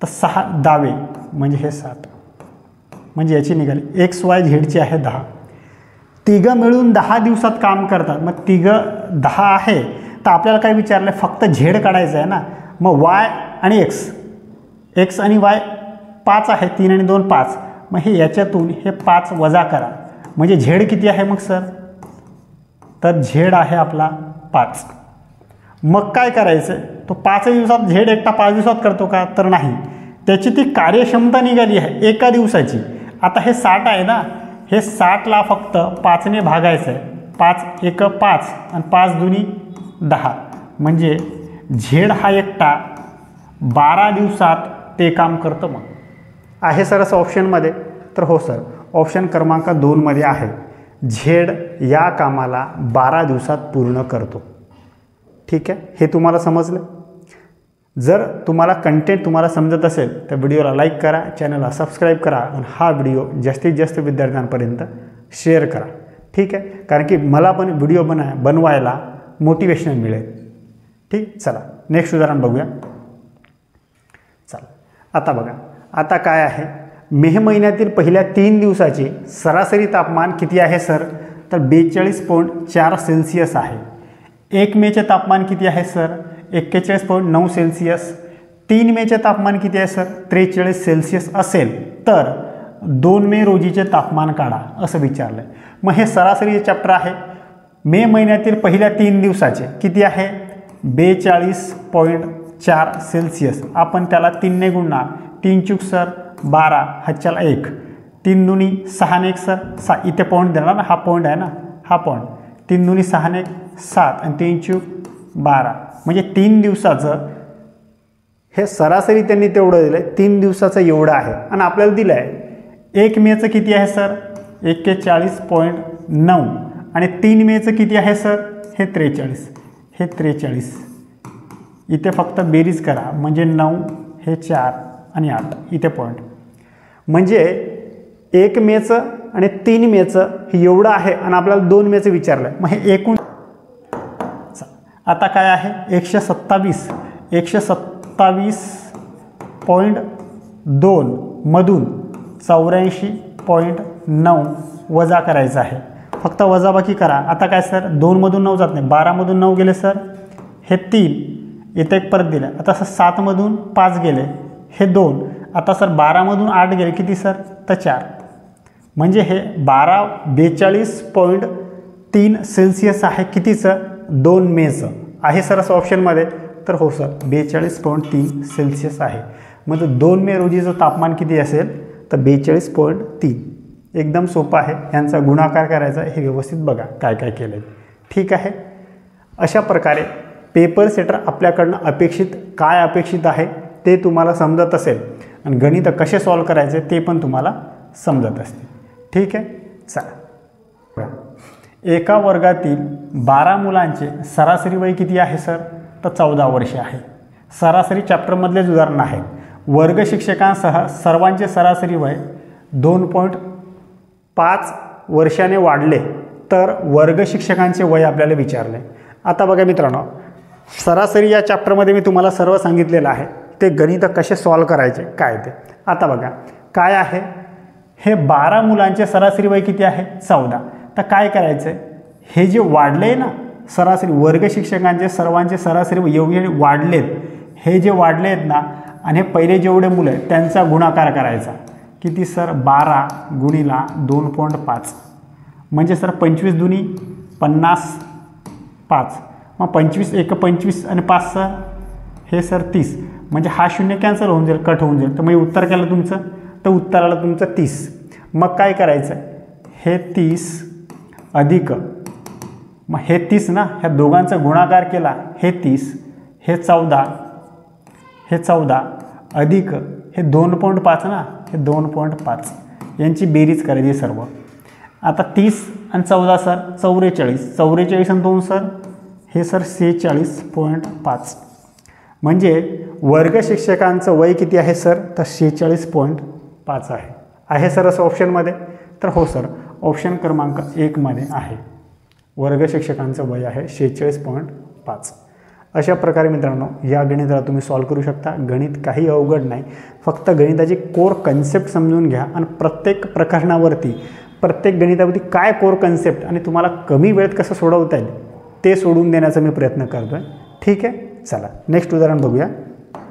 तर 6 दावे म्हणजे हे 7. म्हणजे याची निघाली XYZची आहे 10. तिघं मिळून 10 दिवसात काम करतात. मग तिघं 10 आहे तर आपल्याला काय विचारलं आहे, फक्त झेड काढायचं आहे ना. मग Y आणि X आणि Y 5 आहे, 3 आणि 2 5. मग हे याच्यातून हे 5 वजा करा, म्हणजे झेड किती आहे मग सर, तर झेड आहे आपला 5. मग काय करायचं, तो 5 दिवसात झेड एकटा 5 दिवसात करतो का, तर नाही. त्याची ती कार्यक्षमता निघाली आहे एका दिवसाची. आता हे 60 आहे ना, हे 60ला फक्त 5ने भागायचं आहे. 5 एक 5 आणि 5 दुनी 10, म्हणजे झेड हा एकटा 12 दिवसात ते काम करतं. मग आहे सर असं ऑप्शनमध्ये, तर हो सर, ऑप्शन क्रमांक 2मध्ये आहे. झेड या कामाला 12 दिवसात पूर्ण करतो. ठीक आहे, हे तुम्हाला समजलं. जर तुम्हाला कंटेंट तुम्हाला समजत असेल तर व्हिडिओला लाईक करा, चॅनलला सबस्क्राईब करा आणि हा व्हिडिओ जास्तीत जास्त विद्यार्थ्यांपर्यंत शेअर करा. ठीक आहे, कारण की मला पण व्हिडिओ बनवायला मोटिवेशन मिळेल. ठीक, चला नेक्स्ट उदाहरण बघूया. चला आता बघा, आता काय आहे, मे महिन्यातील पहिल्या 3 दिवसाचे सरासरी तापमान किती आहे सर, तर 42.4 सेल्सिअस आहे. 1 मेचे तापमान किती आहे सर, 41.9 सेल्सिअस. 3 मेचे तापमान किती आहे सर, 43 सेल्सिअस असेल तर 2 मे रोजीचे तापमान काढा, असं विचारलं आहे. मग हे सरासरी चॅप्टर आहे. मे महिन्यातील पहिल्या 3 दिवसाचे किती आहे, 42.4 सेल्सिअस. आपण त्याला 3 ने गुणणार, 3 चूक सर 12, हातच्याला 1, 3 दुनी 6 ने 1 सर 6, इथे पॉईंट देणार ना, हा पॉईंट आहे ना, हा पॉईंट. 3 दुनी 6 ने 1 7 आणि 3 चूक 12, म्हणजे 3 दिवसाचं हे सरासरी त्यांनी तेवढं दिलं आहे. 3 दिवसाचं एवढं आहे. आणि आपल्याला दिलं आहे 1 मेचं किती आहे सर, 41.9 आणि 3 मेचं किती आहे सर, हे 43, हे 43. इथे फक्त बेरीज करा, म्हणजे 9 हे 4 आणि 8, इथे पॉईंट. म्हणजे 1 मेचं आणि 3 मेचं हे एवढं आहे आणि आपल्याला 2 मेचं विचारलं आहे. मग हे एकूण आता काय आहे, 127.2 मधून 84.9 वजा करायचं आहे. फक्त वजाबाकी करा. आता काय सर, 2 मधून 9 जात नाही, 12 मधून 9 गेले सर, हे 3, इथे एक परत दिलं. आता सर 7 मधून 5 गेले, हे 2. आता सर 12 मधून 8 गेले, किती सर, तर 4. म्हणजे हे 42.3 सेल्सिअस आहे. कितीचं, 2 मेचं आहे सर असं ऑप्शनमध्ये, तर हो सर 42.3 सेल्सिअस आहे. म्हणजे 2 मे रोजीचं तापमान किती असेल, तर 42.3. एकदम सोपं आहे. यांचा गुणाकार करायचा, हे व्यवस्थित बघा काय काय केलं आहे. ठीक आहे, अशा प्रकारे पेपर सेटर आपल्याकडनं काय अपेक्षित आहे ते तुम्हाला समजत असेल आणि गणित कसे सॉल्व करायचे ते पण तुम्हाला समजत असते. ठीक आहे, चला. एका वर्गातील 12 मुलांचे सरासरी वय किती आहे सर, तर 14 वर्षे आहे. सरासरी चॅप्टरमधलेच उदाहरण आहे. वर्ग शिक्षकांसह सर्वांचे सरासरी वय 2.5 वर्षाने वाढले तर वर्ग शिक्षकांचे वय आपल्याला विचारले. आता बघा मित्रांनो, सरासरी या चॅप्टरमध्ये मी तुम्हाला सर्व सांगितलेलं आहे. ते गणित कसे सॉल्व करायचे काय ते. आता बघा काय आहे, हे 12 मुलांचे सरासरी वय किती आहे, 14. तर काय करायचं आहे, हे जे वाढले ना सरासरी वर्ग शिक्षकांचे सर्वांचे सरासरी वय एवढे वाढलेत, हे जे वाढले आहेत ना, आणि हे पहिले जेवढे मुलं आहेत त्यांचा गुणाकार करायचा. किती सर, 12 गुणिला 2.5, म्हणजे सर 25 दुनी 50 5. मग 25 एक 25 आणि 5 सर हे सर 30, म्हणजे हा 0 कॅन्सल होऊन जाईल, कट होऊन जाईल. तर मग उत्तर केलं तुमचं, तर उत्तर आलं तुमचं 30. मग काय करायचं, हे 30 अधिक, मग हे 30 ना, ह्या दोघांचा गुणाकार केला, हे 30, हे 14, हे 14 अधिक हे 2.5 ना, हे 2.5, यांची बेरीज करायची सर्व. आता 30 आणि 14 सर 44, 44 आणि 2 सर हे सर 46.5. म्हणजे वर्ग शिक्षकांचं वय किती आहे सर, तर 46.5 आहे सर असं ऑप्शनमध्ये. तर हो सर, ऑप्शन क्रमांक 1 मध्ये आहे. वर्ग शिक्षकांचं वय आहे 46.5. अशा प्रकारे मित्रांनो या गणिताला तुम्ही सॉल्व करू शकता। गणित काही अवघड नाही, फक्त गणिताची कोर कन्सेप्ट समजून घ्या आणि प्रत्येक प्रकरणावरती प्रत्येक गणितावरती काय कोर कन्सेप्ट आणि तुम्हाला कमी वेळेत कसं सोडवता येईल ते सोडून देण्याचा मी प्रयत्न करतो आहे। ठीक आहे, चला नेक्स्ट उदाहरण बघूया।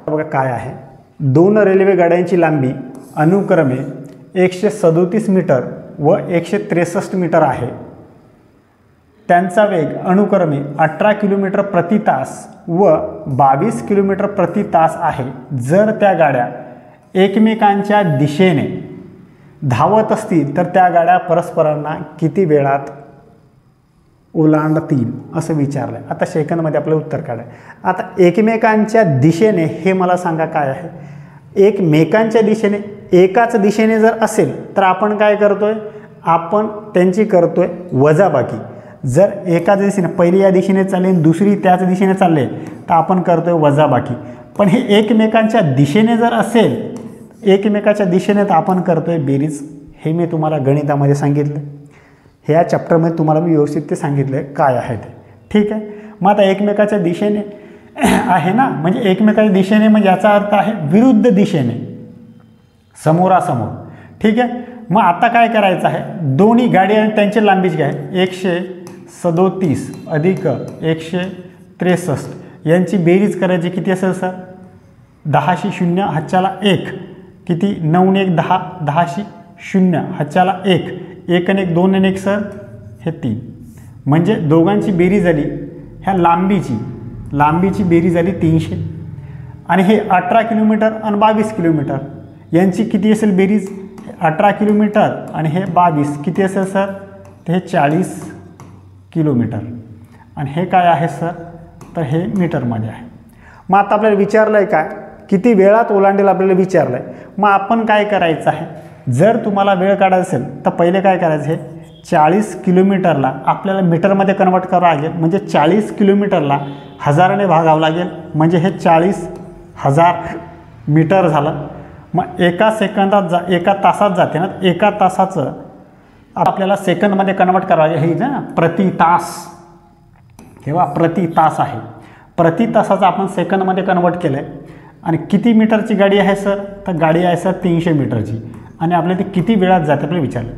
बघा काय आहे, 2 रेल्वे गाड्यांची लांबी अनुक्रमे 137 मीटर व 163 मीटर आहे। त्यांचा वेग अनुक्रमे 18 किलोमीटर प्रति तास व 22 किलोमीटर प्रति तास आहे। जर त्या गाड्या एकमेकांच्या दिशेने धावत असतील तर त्या गाड्या परस्परांना किती वेळात ओलांडतील असं विचारलं आहे। आता सेकंदमध्ये आपलं उत्तर काढाय। आता एकमेकांच्या दिशेने हे मला सांगा काय आहे। एकमेकांच्या दिशेने एकाच दिशेने जर असेल तर आपण काय करतोय, आपण त्यांची करतोय वजाबाकी। जर एकाच दिशेने पहिली या दिशेने चालले दुसरी त्याच दिशेने चालले तर आपण करतोय वजाबाकी। पण हे एकमेकांच्या दिशेने जर असेल, एकमेकाच्या दिशेने तर आपण करतोय बेरीज। हे मी तुम्हाला गणितामध्ये सांगितलं, ह्या चॅप्टरमध्ये तुम्हाला मी व्यवस्थित ते सांगितलं आहे काय आहे ते। ठीक आहे, मग आता एकमेकाच्या दिशेने आहे ना, म्हणजे एकमेकाच्या दिशेने म्हणजे याचा अर्थ आहे विरुद्ध दिशेने, समोरासमोर। ठीक आहे, मग आता काय करायचं आहे, दोन्ही गाडी आणि त्यांची लांबीची काय 137 अधिक 163 यांची बेरीज करायची किती असेल सर, 10शी 0 हातच्याला 1 किती 9 आणि 1 10, 10शी 0 हातच्याला 1, 1 आणि 1 2 आणि 1 सर हे 3, म्हणजे दोघांची बेरीज झाली ह्या लांबीची बेरीज झाली 300 आणि हे 18 किलोमीटर आणि 22 किलोमीटर यांची किती असेल बेरीज, 18 किलोमीटर आणि हे 22 किती असेल सर, तर हे 40 किलोमीटर आणि हे काय आहे सर, तर हे मीटरमध्ये आहे। मग आता आपल्याला विचारलं आहे काय, किती वेळात ओलांडेल आपल्याला विचारलं आहे। मग आपण काय करायचं आहे, जर तुम्हाला वेळ काढायचा असेल तर पहिले काय करायचं आहे, 40 किलोमीटरला आपल्याला मीटरमध्ये कन्वर्ट करावं लागेल, म्हणजे 40 किलोमीटरला 1000ने भागावं लागेल, म्हणजे हे 40,000 मीटर झालं। मग एका सेकंदात एका तासात जाते ना, एका तासाचं आपल्याला सेकंदमध्ये कन्वर्ट करावं लागेल। हे ना प्रति तास, तेव्हा प्रति तास आहे, प्रति तासाचं आपण सेकंदमध्ये कन्वर्ट केलं आहे। आणि किती मीटरची गाडी आहे सर, तर गाडी आहे सर 300 मीटरची आणि आपल्याला ती किती वेळात जाते आपल्याला विचारलं।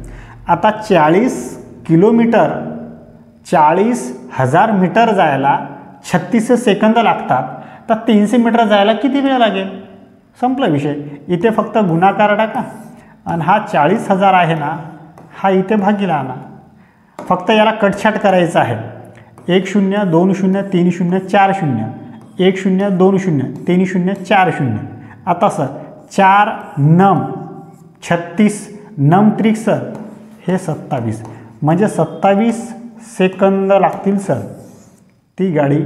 आता 40 किलोमीटर 40,000 मीटर जायला 36 सेकंद लागतात, तर 300 मीटर जायला किती वेळ लागेल, संपला विषय। इथे फक्त गुणाकार टाका आणि हा 40,000 आहे ना, हा इथे भागीला आणा, फक्त याला कटछाट करायचं आहे। 1 0 2 0 3 0 4 0 1 0 2 0 3 0 4 0। आता सर 4 9 36 9 त्रिक सर हे 27, म्हणजे 27 सेकंद लागतील सर ती गाडी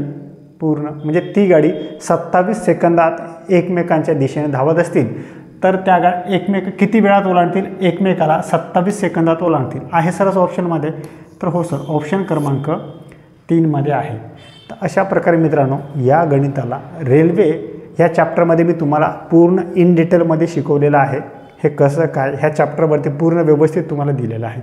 पूर्ण, म्हणजे ती गाडी 27 सेकंदात एकमेकांच्या दिशेने धावत असतील तर त्या गाड्या किती वेळात ओलांडतील, एकमेकाला 27 सेकंदात ओलांडतील। आहे सरच ऑप्शनमध्ये, तर हो सर ऑप्शन क्रमांक 3 मध्ये आहे। तर अशा प्रकारे मित्रांनो या गणिताला रेल्वे ह्या चॅप्टरमध्ये मी तुम्हाला पूर्ण इन डिटेलमध्ये शिकवलेलं आहे। हे कसं काय ह्या चॅप्टरवरती पूर्ण व्यवस्थित तुम्हाला दिलेलं आहे।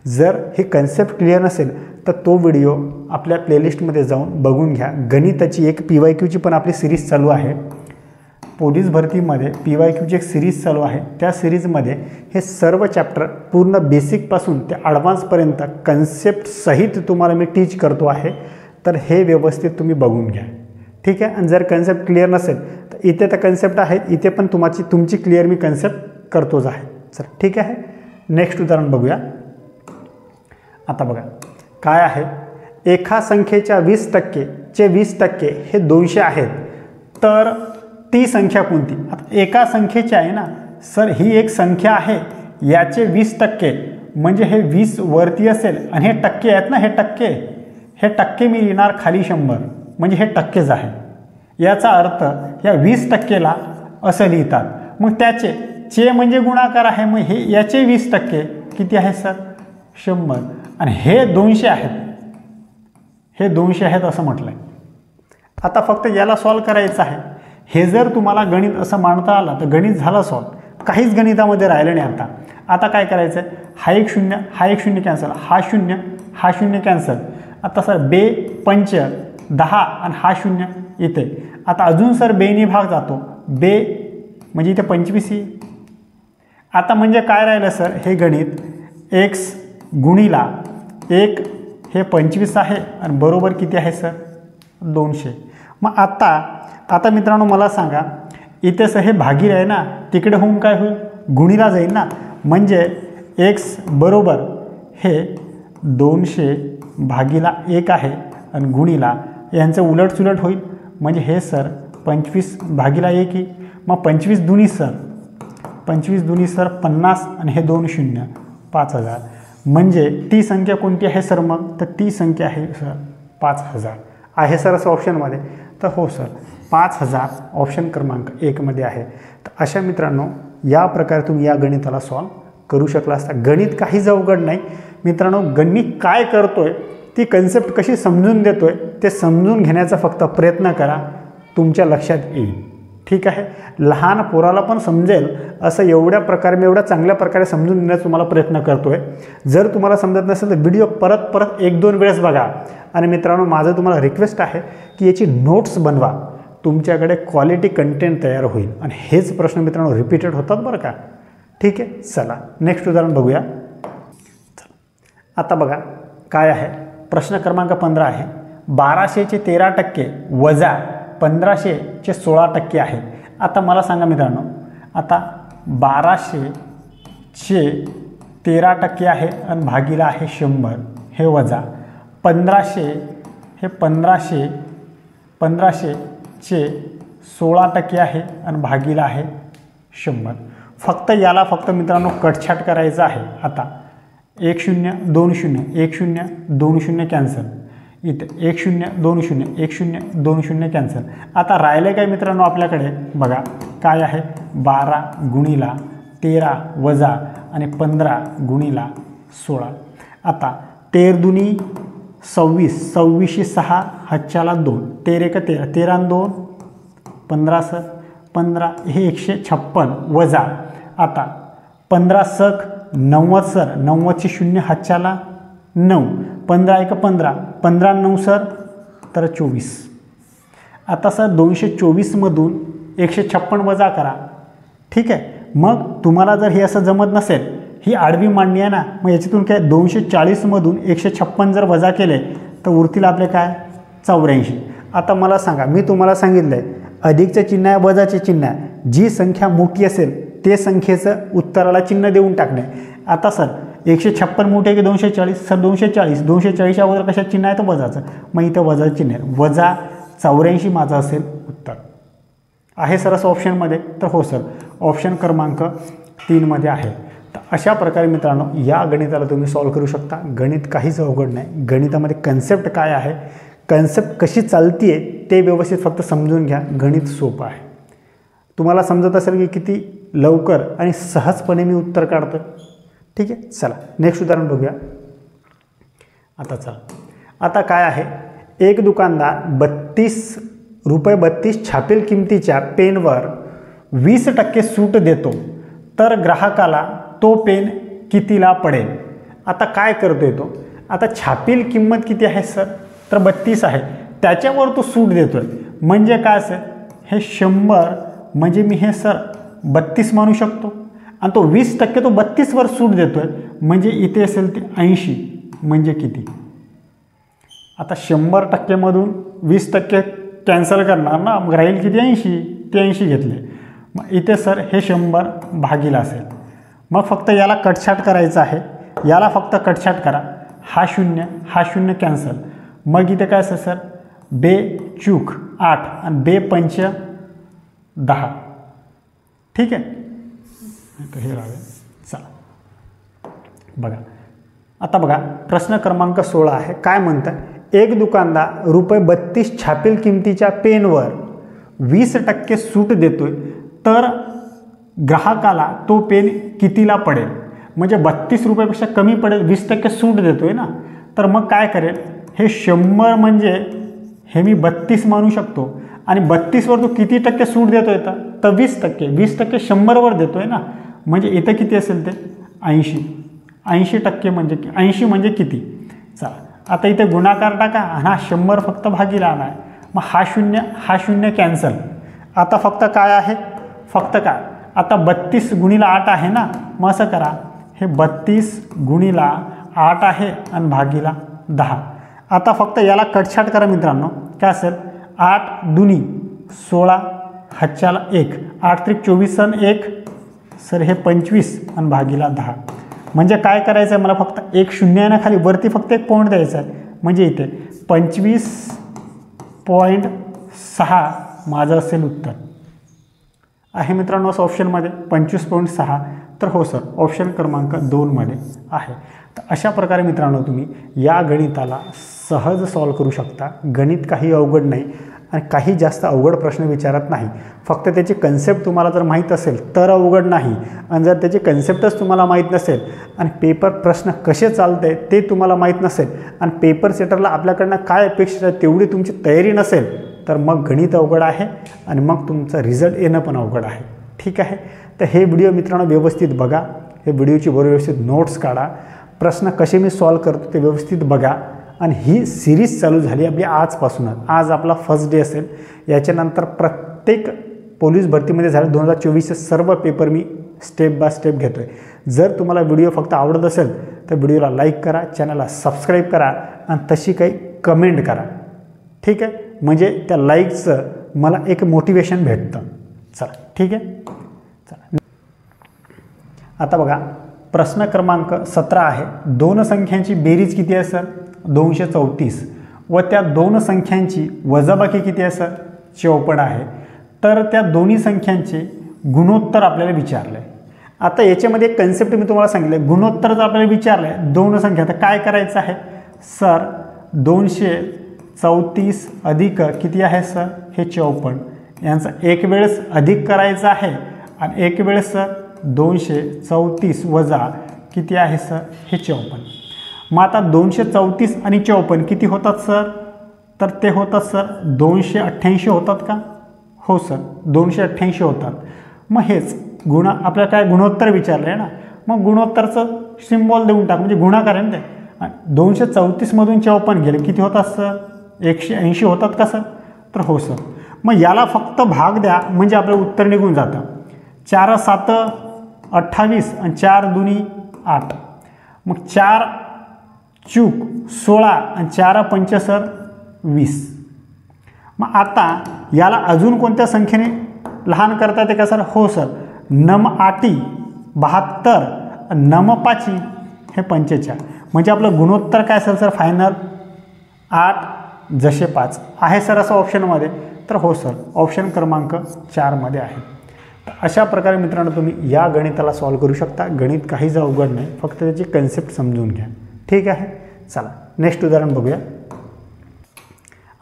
जर हे कन्सेप्ट क्लिअर नसेल तर तो व्हिडिओ आपल्या प्लेलिस्टमध्ये जाऊन बघून घ्या। गणिताची एक PYQची पण आपली सिरीज चालू आहे, पोलीस भरतीमध्ये PYQची एक सिरीज चालू आहे। त्या सिरीजमध्ये हे सर्व चॅप्टर पूर्ण बेसिकपासून ते ॲडव्हान्सपर्यंत कन्सेप्ट सहित तुम्हाला मी टीच करतो आहे, तर हे व्यवस्थित तुम्ही बघून घ्या। ठीक आहे, आणि जर कन्सेप्ट क्लिअर नसेल तर इथे तर कन्सेप्ट आहेत, इथे पण तुमची क्लिअर मी कन्सेप्ट करतोच आहे। चल ठीक आहे, नेक्स्ट उदाहरण बघूया। आता बघा काय आहे, एका संख्येच्या 20% चे 20% हे 200 आहेत, तर ती संख्या कोणती। आता एका संख्येची आहे ना सर, ही एक संख्या आहे, याचे 20% म्हणजे हे 20 वरती असेल आणि हे टक्के आहेत ना, हे टक्के मी लिहिणार खाली 100, म्हणजे हे टक्केच आहे। याचा अर्थ या 20%ला असं लिहितात। मग त्याचे चे म्हणजे गुणाकार आहे, मग हे याचे 20% किती आहे सर 100 आणि हे 200 आहेत, हे 200 आहेत असं म्हटलं आहे। आता फक्त याला सॉल्व करायचं आहे। हे जर तुम्हाला गणित असं मांडता आलं तर गणित झालं सॉल्व, काहीच गणितामध्ये राहिलं नाही। आता काय करायचं आहे, हा एक 0 हा एक 0 कॅन्सल, हा 0 हा 0 कॅन्सल। आता सर 2 5 10 आणि हा 0 इथे. आता अजून सर बेनी भाग जातो, बे म्हणजे इथे 25 येईल. आता म्हणजे काय राहिलं सर हे गणित, एक्स गुणिला 1 हे 25 आहे आणि बरोबर किती आहे सर 200. मग आता मित्रांनो मला सांगा, इथे सर हे भागीले आहे ना, तिकडे होऊन काय होईल गुणीला जाईल ना, म्हणजे एक्स बरोबर हे 200 भागीला 1 आहे आणि गुणीला यांचं उलटसुलट होईल, म्हणजे हे सर 25 भागीला 1 येईल. मग 25 दुनी सर 50 आणि हे 2 शून्य 5000. म्हणजे ती संख्या कोणती आहे सर मग, तर ती संख्या आहे सर 5000 आहे सर असं ऑप्शनमध्ये. तर हो सर 5000 ऑप्शन क्रमांक 1 मध्ये आहे. तर अशा मित्रांनो या प्रकारे तुम्ही या गणिताला सॉल्व करू शकला असता. गणित काहीच अवघड नाही मित्रांनो, गणित काय करतोय ती कन्सेप्ट कशी समजून देतोय ते समजून घेण्याचा फक्त प्रयत्न करा, तुमच्या लक्षात येईल. ठीक आहे, लहान पोराला पण समजेल असं एवढ्या प्रकारे मी एवढ्या चांगल्या प्रकारे समजून देण्याचा तुम्हाला प्रयत्न करतोय. जर तुम्हाला समजत नसेल तर व्हिडिओ परत 1-2 वेळेस बघा. आणि मित्रांनो माझं तुम्हाला रिक्वेस्ट आहे की याची नोट्स बनवा, तुमच्याकडे क्वालिटी कंटेंट तयार होईल. आणि हेच प्रश्न मित्रांनो रिपीटेड होतात बरं का. ठीक आहे, चला नेक्स्ट उदाहरण बघूया. आता बघा काय आहे, प्रश्न क्रमांक 15 आहे. 1200चे 13% वजा 1500चे 16% आहे. आता मला सांगा मित्रांनो, आता 1200चे 13% आहे आणि भागीला आहे 100, हे वजा 1500 हे 1500चे 16% आहे आणि भागीला आहे 100. फक्त याला फक्त मित्रांनो कटछाट करायचं आहे. आता 1 0 2 0 1 0 2 0 कॅन्सल, इथे 1 0 2 0 1 0 2 0 कॅन्सल. आता राहिले काय मित्रांनो आपल्याकडे बघा काय आहे, 12 गुणीला 13 वजा आणि 15 गुणीला 16. आता 13 दुनी 26, 26 6 हातच्याला 2, 13 1 13, 13 2 15 सर 15 हे 156 वजा आता 15 सख 90 सर 90ची 0 हातच्याला 9, 15 1 15, 15 9 सर तर 24. आता सर 224मधून 156 वजा करा. ठीक आहे, मग तुम्हाला जर हे असं जमत नसेल, ही आडवी मांडणी आहे ना, मग याच्यातून काय 240मधून 156 जर वजा केले तर उरतील आपले काय 84. आता मला सांगा, मी तुम्हाला सांगितलं आहे अधिकचे चिन्ह आहे वजाचे चिन्ह आहे, जी संख्या मोठी असेल ते संख्येचं उत्तराला चिन्ह देऊन टाकणे. आता सर 156 मोठे की 240, सर 240, 240च्या अगोदर कशात चिन्ह आहे तर वजाचं, मग इथं वजा चिन्ह आहे, वजा 84 माझं असेल उत्तर. आहे सर असं ऑप्शनमध्ये, तर हो सर ऑप्शन क्रमांक 3 मध्ये आहे. तर अशा प्रकारे मित्रांनो या गणिताला तुम्ही सॉल्व करू शकता. गणित काहीच अवघड नाही, गणितामध्ये कन्सेप्ट काय आहे, कन्सेप्ट कशी चालतीये ते व्यवस्थित फक्त समजून घ्या, गणित सोपं आहे. तुम्हाला समजत असेल की किती लवकर आणि सहजपणे मी उत्तर काढतो. ठीक आहे, चला नेक्स्ट उदाहरण बघूया. आता चला, आता काय आहे, एक दुकानदार ₹32 छापील किमतीच्या पेनवर 20% सूट देतो, तर ग्राहकाला तो पेन कितीला पडेल. आता काय करतोय तो, आता छापील किंमत किती आहे सर तर 32 आहे, त्याच्यावर तो सूट देतोय, म्हणजे काय असेल हे 100, म्हणजे मी हे सर 32 मानू शकतो. आणि तो 20% तो 32वर सूट देतोय, म्हणजे इथे असेल ते 80, म्हणजे किती. आता 100%मधून 20% कॅन्सल करणार ना, मग राहील किती 80, ते 80 घेतले. मग इथे सर हे 100 भागीला असेल. मग फक्त याला कटछाट करायचं आहे, याला फक्त कटछाट करा, हा 0 कॅन्सल. मग इथे काय असेल सर बे चूक 8 आणि बे पंच 10. ठीक आहे, हे राहावे. चला बघा, आता बघा प्रश्न क्रमांक 16 आहे. काय म्हणतं, एक दुकानदार ₹32 छापील किमतीच्या पेनवर 20% सूट देतोय, तर ग्राहकाला तो पेन कितीला पडेल. म्हणजे 32 रुपयापेक्षा कमी पडेल, 20% सूट देतोय ना, तर मग काय करेल, हे 100 म्हणजे हे मी 32 मानू शकतो, आणि 32वर तो किती टक्के सूट देतोय तर 20%, 20% 100वर देतोय ना, म्हणजे इथं किती असेल ते 80. 80% म्हणजे 80 म्हणजे किती. चला आता इथे गुणाकार टाका, हा 100 फक्त भागीला आणा, मग हा शून्य कॅन्सल. आता फक्त काय आहे, फक्त काय, आता 32 गुणिला 8 आहे ना, मग असं करा, हे 32 गुणिला 8 आहे आणि भागीला 10. आता फक्त याला कटछाट करा मित्रांनो, काय असेल 8 दुनी 16 हातच्याला 1, 8 त्रिक 24 आणि 1 सर हे 25 आणि भागीला 10. म्हणजे काय करायचं आहे मला, फक्त एक शून्य आहे ना खाली, वरती फक्त एक पॉईंट द्यायचा आहे. म्हणजे इथे 25.6 माझं असेल उत्तर आहे मित्रांनो. असं ऑप्शनमध्ये 25.6 तर हो सर, ऑप्शन क्रमांक 2 मध्ये आहे. तर अशा प्रकारे मित्रांनो तुम्ही या गणिताला सहज सॉल्व करू शकता. गणित काही अवघड नाही आणि काही जास्त अवघड प्रश्न विचारत नाही. फक्त त्याची कन्सेप्ट तुम्हाला जर माहीत असेल तर अवघड नाही, आणि जर त्याची कन्सेप्टच तुम्हाला माहीत नसेल आणि पेपर प्रश्न कसे चालते ते तुम्हाला माहीत नसेल आणि पेपर सेटरला आपल्याकडनं काय अपेक्षा आहे तेवढी तुमची तयारी नसेल, तर मग गणित अवघड आहे आणि मग तुमचा रिझल्ट येणं पण अवघड आहे. ठीक आहे. तर हे व्हिडिओ मित्रांनो व्यवस्थित बघा, हे व्हिडिओची बरोबर व्यवस्थित नोट्स काढा, प्रश्न कसे मी सॉल्व करतो ते व्यवस्थित बघा. आणि ही सिरीज चालू झाली आपली आजपासूनच. आज आपला फर्स्ट डे असेल. याच्यानंतर प्रत्येक पोलीस भरतीमध्ये झाले 2024चे सर्व paper me step by step घेतो आहे. जर तुम्हाला व्हिडिओ फक्त आवडत असेल तर व्हिडिओला लाईक करा, चॅनलला सबस्क्राईब करा आणि तशी काही कमेंट करा. ठीक आहे, म्हणजे त्या लाईकचं मला एक मोटिवेशन भेटतं. चला ठीक आहे. चला आता बघा, प्रश्न क्रमांक 17 आहे. दोन संख्यांची बेरीज किती आहे सर, 234, व त्या दोन संख्यांची वजाबाकी किती आहे सर, 54 आहे. तर त्या दोन्ही संख्यांचे गुणोत्तर आपल्याला विचारलं आहे. आता याच्यामध्ये एक कन्सेप्ट मी तुम्हाला सांगितलं, गुणोत्तर जर आपल्याला विचारलं आहे दोन संख्या, तर काय करायचं आहे सर, 234 अधिक किती आहे सर, हे 54, यांचा एक वेळेस अधिक करायचा आहे आणि एक वेळेस सर 234 वजा किती आहे सर, हे 54. मग आता 234 आणि 54 किती होतात सर, तर ते होतात सर 288 होतात का, हो सर 288 होतात. मग हेच आपल्याला काय गुणोत्तर विचारलं आहे ना, मग गुणोत्तरचं सिम्बॉल देऊन टाक, म्हणजे गुणाकार आहे ना ते. 234मधून 54 गेले किती होतात सर, 180 होतात का सर, तर हो सर. मग याला फक्त भाग द्या म्हणजे आपलं उत्तर निघून जातं. 4 7 28 आणि 4 दुनी 8, मग 4 चूक 16 आणि 4 पंच सर 20. मग आता याला अजून कोणत्या संख्येने लहान करता येते का सर, हो सर, नम 8 72 नम 5 हे 45. म्हणजे आपलं गुणोत्तर काय असेल सर फायनल 8 जसे 5 आहे सर असं ऑप्शनमध्ये, तर हो सर ऑप्शन क्रमांक 4 मध्ये आहे. अशा प्रकारे मित्रांनो तुम्ही या गणिताला सॉल्व करू शकता. गणित काहीच अवघड नाही, फक्त त्याची कन्सेप्ट समजून घ्या. ठीक आहे. चला नेक्स्ट उदाहरण बघूया.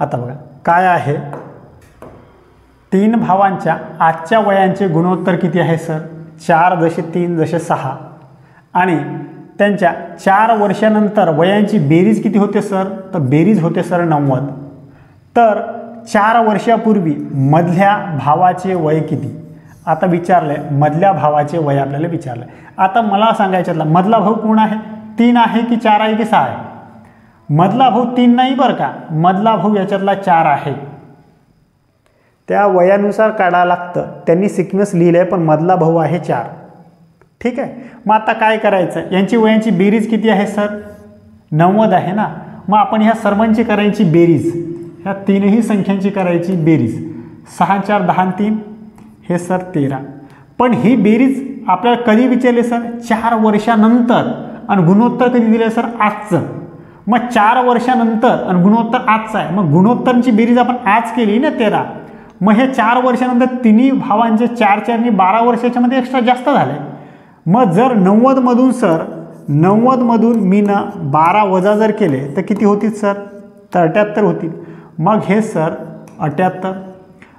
आता बघा काय आहे, 3 भावांच्या आजच्या वयांचे गुणोत्तर किती आहे सर, 4 जसे 3 जसे 6, आणि त्यांच्या 4 वर्षानंतर वयांची बेरीज किती होते सर, तर बेरीज होते सर 90. तर 4 वर्षापूर्वी मधल्या भावाचे वय किती. आता विचारलंय मधल्या भावाचे वय आपल्याला विचारलंय. आता मला सांगायच्यातला मधला भाऊ कोण आहे, 3 आहे की 4 आहे की 6 आहे. मधला भाऊ 3 नाही बरं का, मधला भाऊ याच्यातला 4 आहे. त्या वयानुसार काढायला लागतं, त्यांनी सिक्वेन्स लिहिलं आहे, पण मधला भाऊ आहे 4. ठीक आहे. मग आता काय करायचं, यांची वयांची बेरीज किती आहे सर, 90 आहे ना. मग आपण ह्या सर्वांची करायची बेरीज, ह्या तीनही संख्यांची करायची बेरीज, 6 4 10 3 हे सर 13. पण ही बेरीज आपल्याला कधी विचारले सर, 4 वर्षानंतर, आणि गुणोत्तर कधी दिले सर, आजचं. मग 4 वर्षानंतर आणि गुणोत्तर आजचं आहे, मग गुणोत्तरची बेरीज आपण आज केली ना 13. मग हे 4 वर्षानंतर तिन्ही भावांचे 4 4 12 वर्षाच्या मध्ये एक्स्ट्रा जास्त झाले. मग जर 90मधून सर 90मधून मी 12 वजा जर केले तर किती होतील सर, तर 78 होतील. मग हे सर 78,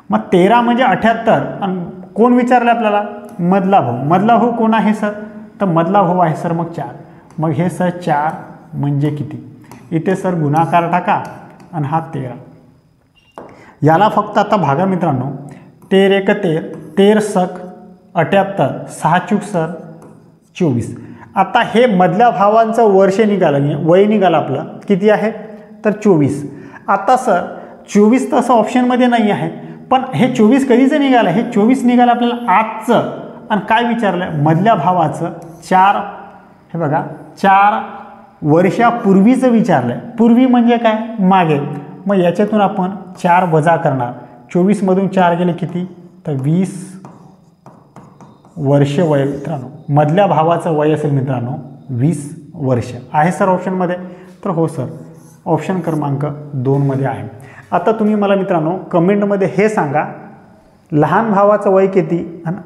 मग 13 म्हणजे 78, आणि कोण विचारलं आपल्याला, मधला भाऊ. मधला भाऊ कोण आहे सर, तर मधला भाऊ आहे सर मग 4. मग हे सर 4 म्हणजे किती, इथे सर गुणाकार टाका आणि हा 13. याला फक्त आता भागा मित्रांनो, 13 1 13, 13 सक 78, 6 चूक सर 24. आता हे मधल्या भावांचं वर्ष निघालं, वय निघालं आपलं किती आहे, तर 24. आता सर 24 तर असं ऑप्शनमध्ये नाही आहे, पण हे 24 कधीचं निघालं, हे 24 निघालं आपल्याला आजचं. आणि काय विचारलं, मधल्या भावाचं 4, हे बघा 4 वर्षापूर्वीचं विचारलं. पूर्वी म्हणजे काय, मागे. मग याच्यातून आपण 4 वजा करणार. 24मधून 4 गेले किती, तर 20 वर्ष वय मित्रांनो. मधल्या भावाचं वय असेल मित्रांनो 20 वर्ष. आहे सर ऑप्शनमध्ये, तर हो सर, ऑप्शन क्रमांक 2मध्ये आहे. आता तुम्ही मला मित्रांनो कमेंटमध्ये हे सांगा, लहान भावाचं वय किती आणि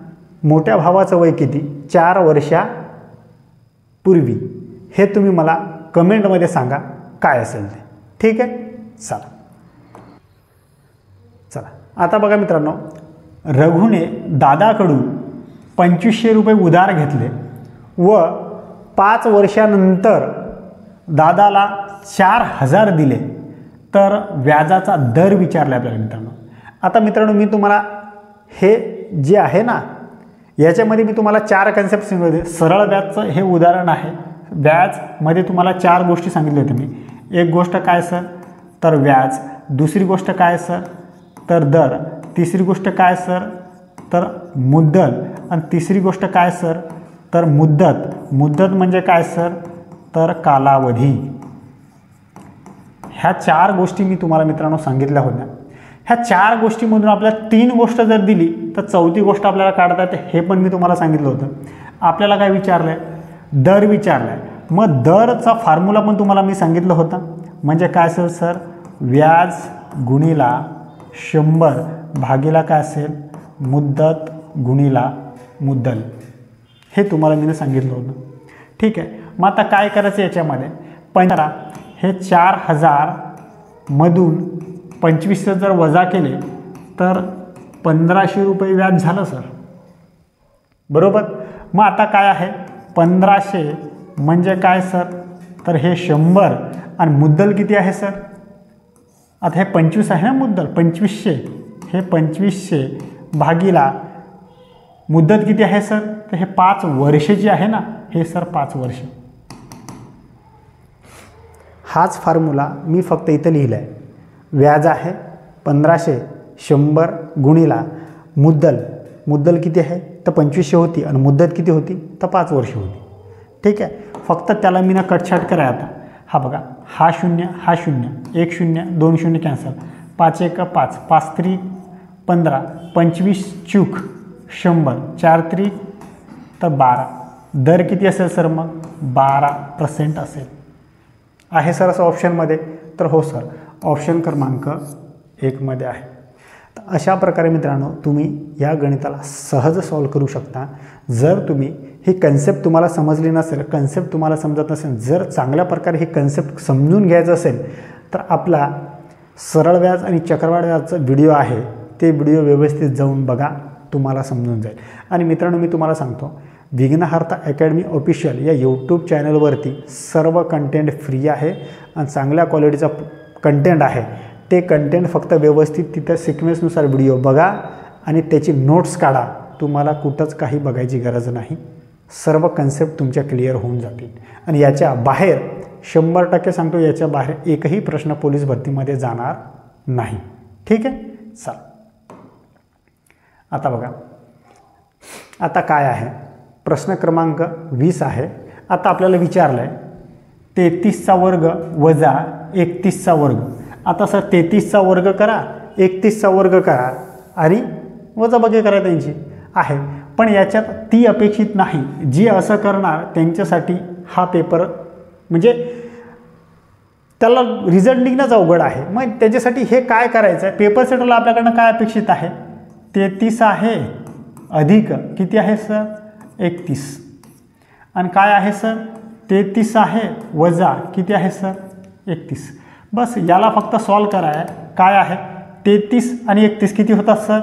मोठ्या भावाचं वय किती 4 वर्षापूर्वी, हे तुम्ही मला कमेंटमध्ये सांगा काय असेल ते. ठीक आहे, चला आता बघा मित्रांनो, रघुने दादाकडून 2500 रुपये उधार घेतले व 5 वर्षानंतर दादाला 4000 दिले, तर व्याजाचा दर विचारला आपल्याला मित्रांनो. आता मित्रांनो मी तुम्हाला हे जे आहे ना, याच्यामध्ये मी तुम्हाला 4 कन्सेप्ट सांगितले. सरळ व्याजचं हे उदाहरण आहे. व्याजमध्ये तुम्हाला 4 गोष्टी सांगितल्या होत्या मी. एक गोष्ट काय सर, तर व्याज. दुसरी गोष्ट काय सर, तर दर. तिसरी गोष्ट काय सर, तर मुद्दल. आणि तिसरी गोष्ट काय सर, तर मुद्दत. मुद्दत म्हणजे काय सर, तर कालावधी. ह्या 4 गोष्टी मी तुम्हाला मित्रांनो सांगितल्या होत्या. ह्या 4 गोष्टीमधून आपल्याला 3 गोष्ट जर दिली तर 4थी गोष्ट आपल्याला काढता येते, हे पण मी तुम्हाला सांगितलं होतं. आपल्याला काय विचारलं आहे, दर विचारला आहे. मग दरचा फॉर्म्युला पण तुम्हाला मी सांगितलं होतं. म्हणजे काय असेल सर, व्याज गुणिला 100 भागिला काय असेल, मुद्दत गुणिला मुद्दल. हे तुम्हाला मी सांगितलं होतं. ठीक आहे, मग आता काय करायचं याच्यामध्ये, 15 हे 4000 मधून 25 जर वजा केले तर 1500 रुपये व्याज झालं सर, बरोबर. मग आता काय आहे, 1500 म्हणजे काय सर, तर हे 100 आणि मुद्दल किती आहे सर, आता हे 25 आहे ना मुद्दल, 2500 हे 2500 भागिला मुद्दत किती आहे सर, तर हे 5 वर्षाची आहे ना, हे सर 5 वर्ष. हाच फॉर्म्युला मी फक्त इथं लिहिला आहे. व्याज आहे 1500, 100 गुणिला मुद्दल. मुद्दल किती आहे, तर 2500 होती आणि मुद्दत किती होती, तर 5 वर्ष होती. ठीक आहे, फक्त त्याला मी ना कटछाट करा. आता हा बघा, हा 0 हा 0, 1 0 2 0 कॅन्सल, 5 1 5, 5 3 15, 25 चूक 100, 4 3 तर 12. दर किती असेल सर, मग 12% असेल. आहे सर असं ऑप्शनमध्ये, तर हो सर, ऑप्शन क्रमांक 1मध्ये आहे. तर अशा प्रकारे मित्रांनो तुम्ही या गणिताला सहज सॉल्व करू शकता. जर तुम्ही ही कन्सेप्ट तुम्हाला समजली नसेल, कन्सेप्ट तुम्हाला समजत नसेल, जर चांगल्या प्रकारे ही कन्सेप्ट समजून घ्यायचं असेल, तर आपला सरळ व्याज आणि चक्रवाढ व्याजचा व्हिडिओ आहे, ते व्हिडिओ व्यवस्थित जाऊन बघा, तुम्हाला समजून जाईल. आणि मित्रांनो मी तुम्हाला सांगतो, विघ्नहर्ता अकॅडमी ऑफिशियल या यूट्यूब चॅनलवरती सर्व कंटेंट फ्री आहे आणि चांगल्या क्वालिटीचा कंटेंट आहे. ते कंटेंट फक्त व्यवस्थित तिथं सिक्वेन्सनुसार व्हिडिओ बघा आणि त्याची नोट्स काढा. तुम्हाला कुठंच काही बघायची गरज नाही. सर्व कन्सेप्ट तुमच्या क्लिअर होऊन जातील. आणि याच्या बाहेर 100% सांगतो, याच्या बाहेर एकही प्रश्न पोलीस भरतीमध्ये जाणार नाही. ठीक आहे, चला आता बघा, आता काय आहे, प्रश्न क्रमांक 20 आहे. आता आपल्याला विचारलं आहे 33चा वर्ग वजा 31चा वर्ग. आता सर 33चा वर्ग करा, 31चा वर्ग करा आणि वजाबाकी करा त्यांची आहे. पण याच्यात ती अपेक्षित नाही. जी असं करणार त्यांच्यासाठी हा पेपर म्हणजे त्याला रिझल्ट निघणंच अवघड आहे. मग त्याच्यासाठी हे काय करायचं आहे, पेपर सेटरला आपल्याकडनं काय अपेक्षित आहे, 33 आहे अधिक किती आहे सर, 31. आणि काय आहे सर, 33 आहे वजा किती आहे सर, 31. बस याला फक्त सॉल्व कराय. काय आहे 33 आणि 31 किती होतात सर,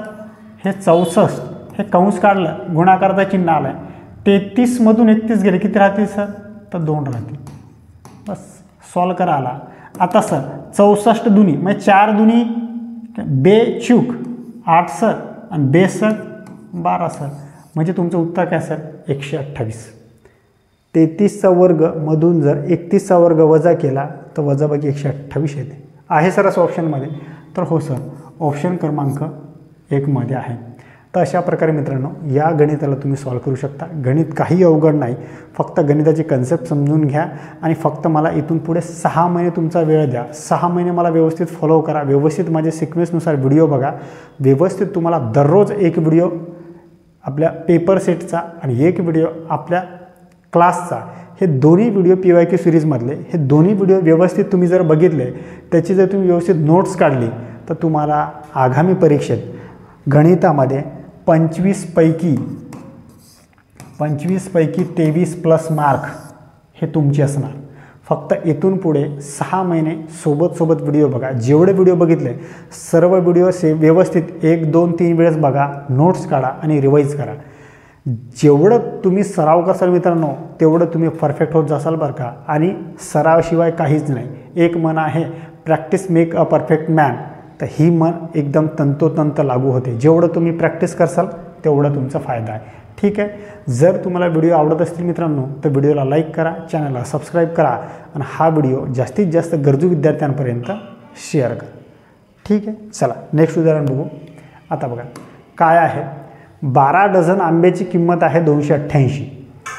हे 64. हे कंस काढलं, गुणाकाराचं चिन्ह आलं आहे. 33मधून 31 गेले किती राहतील सर, तर 2 राहतील. बस सॉल्व करा आला. आता सर 64 दुनी म्हणजे 4 दुनी बेचूक 8 सर आणि बेस सर 12 सर. म्हणजे तुमचं उत्तर काय सर, 128. 33चा वर्ग मधून जर 31चा वर्ग वजा केला तर वजाबाकी 128 येते. आहे सर असं ऑप्शनमध्ये. तर हो सर, ऑप्शन क्रमांक 1 मध्ये आहे. तर अशा प्रकारे मित्रांनो या गणिताला तुम्ही सॉल्व करू शकता. गणित काही अवघड नाही, फक्त गणिताची कन्सेप्ट समजून घ्या आणि फक्त मला इथून पुढे 6 महिने तुमचा वेळ द्या. 6 महिने मला व्यवस्थित फॉलो करा, व्यवस्थित माझे सिक्वेन्सनुसार व्हिडिओ बघा. व्यवस्थित तुम्हाला दररोज एक व्हिडिओ आपल्या पेपर सेटचा आणि एक व्हिडिओ आपल्या क्लासचा, हे दोन्ही व्हिडिओ PYQ सिरीजमधले हे दोन्ही व्हिडिओ व्यवस्थित तुम्ही जर बघितले, त्याची जर तुम्ही व्यवस्थित नोट्स काढली, तर तुम्हाला आगामी परीक्षेत गणितामध्ये 25 पैकी 23+ मार्क हे तुमचे असणार. फक्त इथून पुढे 6 महिने सोबत व्हिडिओ बघा. जेवढे व्हिडिओ बघितले सर्व व्हिडिओ व्यवस्थित 1, 2, 3 वेळेस बघा, नोट्स काढा आणि रिवाईज करा. जेवढं तुम्ही सराव करसाल मित्रांनो, तेवढं तुम्ही परफेक्ट होत जासाल बरं का. आणि सरावाशिवाय काहीच नाही. एक म्हण आहे, practice make a perfect man. तर ही म्हण एकदम तंतोतंत लागू होते. जेवढं तुम्ही प्रॅक्टिस करसाल तेवढं तुमचा फायदा आहे. ठीक आहे. जर तुम्हाला व्हिडिओ आवडत असतील मित्रांनो, तर व्हिडिओला लाईक करा, चॅनलला सबस्क्राईब करा आणि हा व्हिडिओ जास्तीत जास्त गरजू विद्यार्थ्यांपर्यंत शेअर करा. ठीक आहे. चला नेक्स्ट उदाहरण बघू. आता बघा काय आहे, 12 डझन आंब्याची किंमत आहे 288.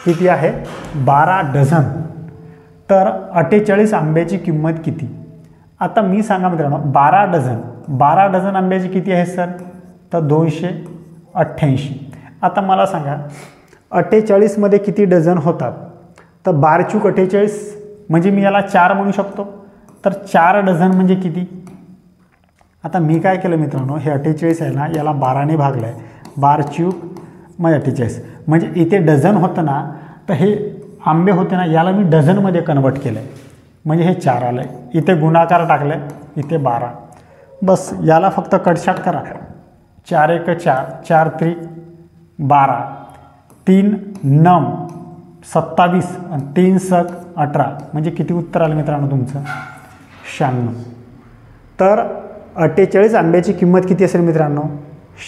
किती आहे? 12 डझन. तर 48 आंब्याची किंमत किती? आता मी सांगा मित्रांनो, 12 डझन आंब्याची किती आहे सर? तर 288. आता मला सांगा 48 मध्ये किती डझन होतात? तर 12 × 48 म्हणजे मी याला 4 म्हणू शकतो. तर 4 डझन म्हणजे किती? आता मी काय केलं मित्रांनो, हे 48 आहे ना, याला 12 ने भागलं आहे. 12 × 48 म्हणजे इथे डझन होतं ना, तर हे आंबे होते ना, याला मी डझनमध्ये कन्वर्ट केलं आहे. म्हणजे हे 4 आलं आहे. इथे गुणाकार टाकलं आहे, इथे 12. बस याला फक्त कटछाट करा. 4 × 1 = 4, 4 × 3 = 12, 3 × 9 = 27 आणि 3 × 7 = 18. म्हणजे किती उत्तर आलं मित्रांनो तुमचं? 96. तर 48 आंब्याची किंमत किती असेल मित्रांनो?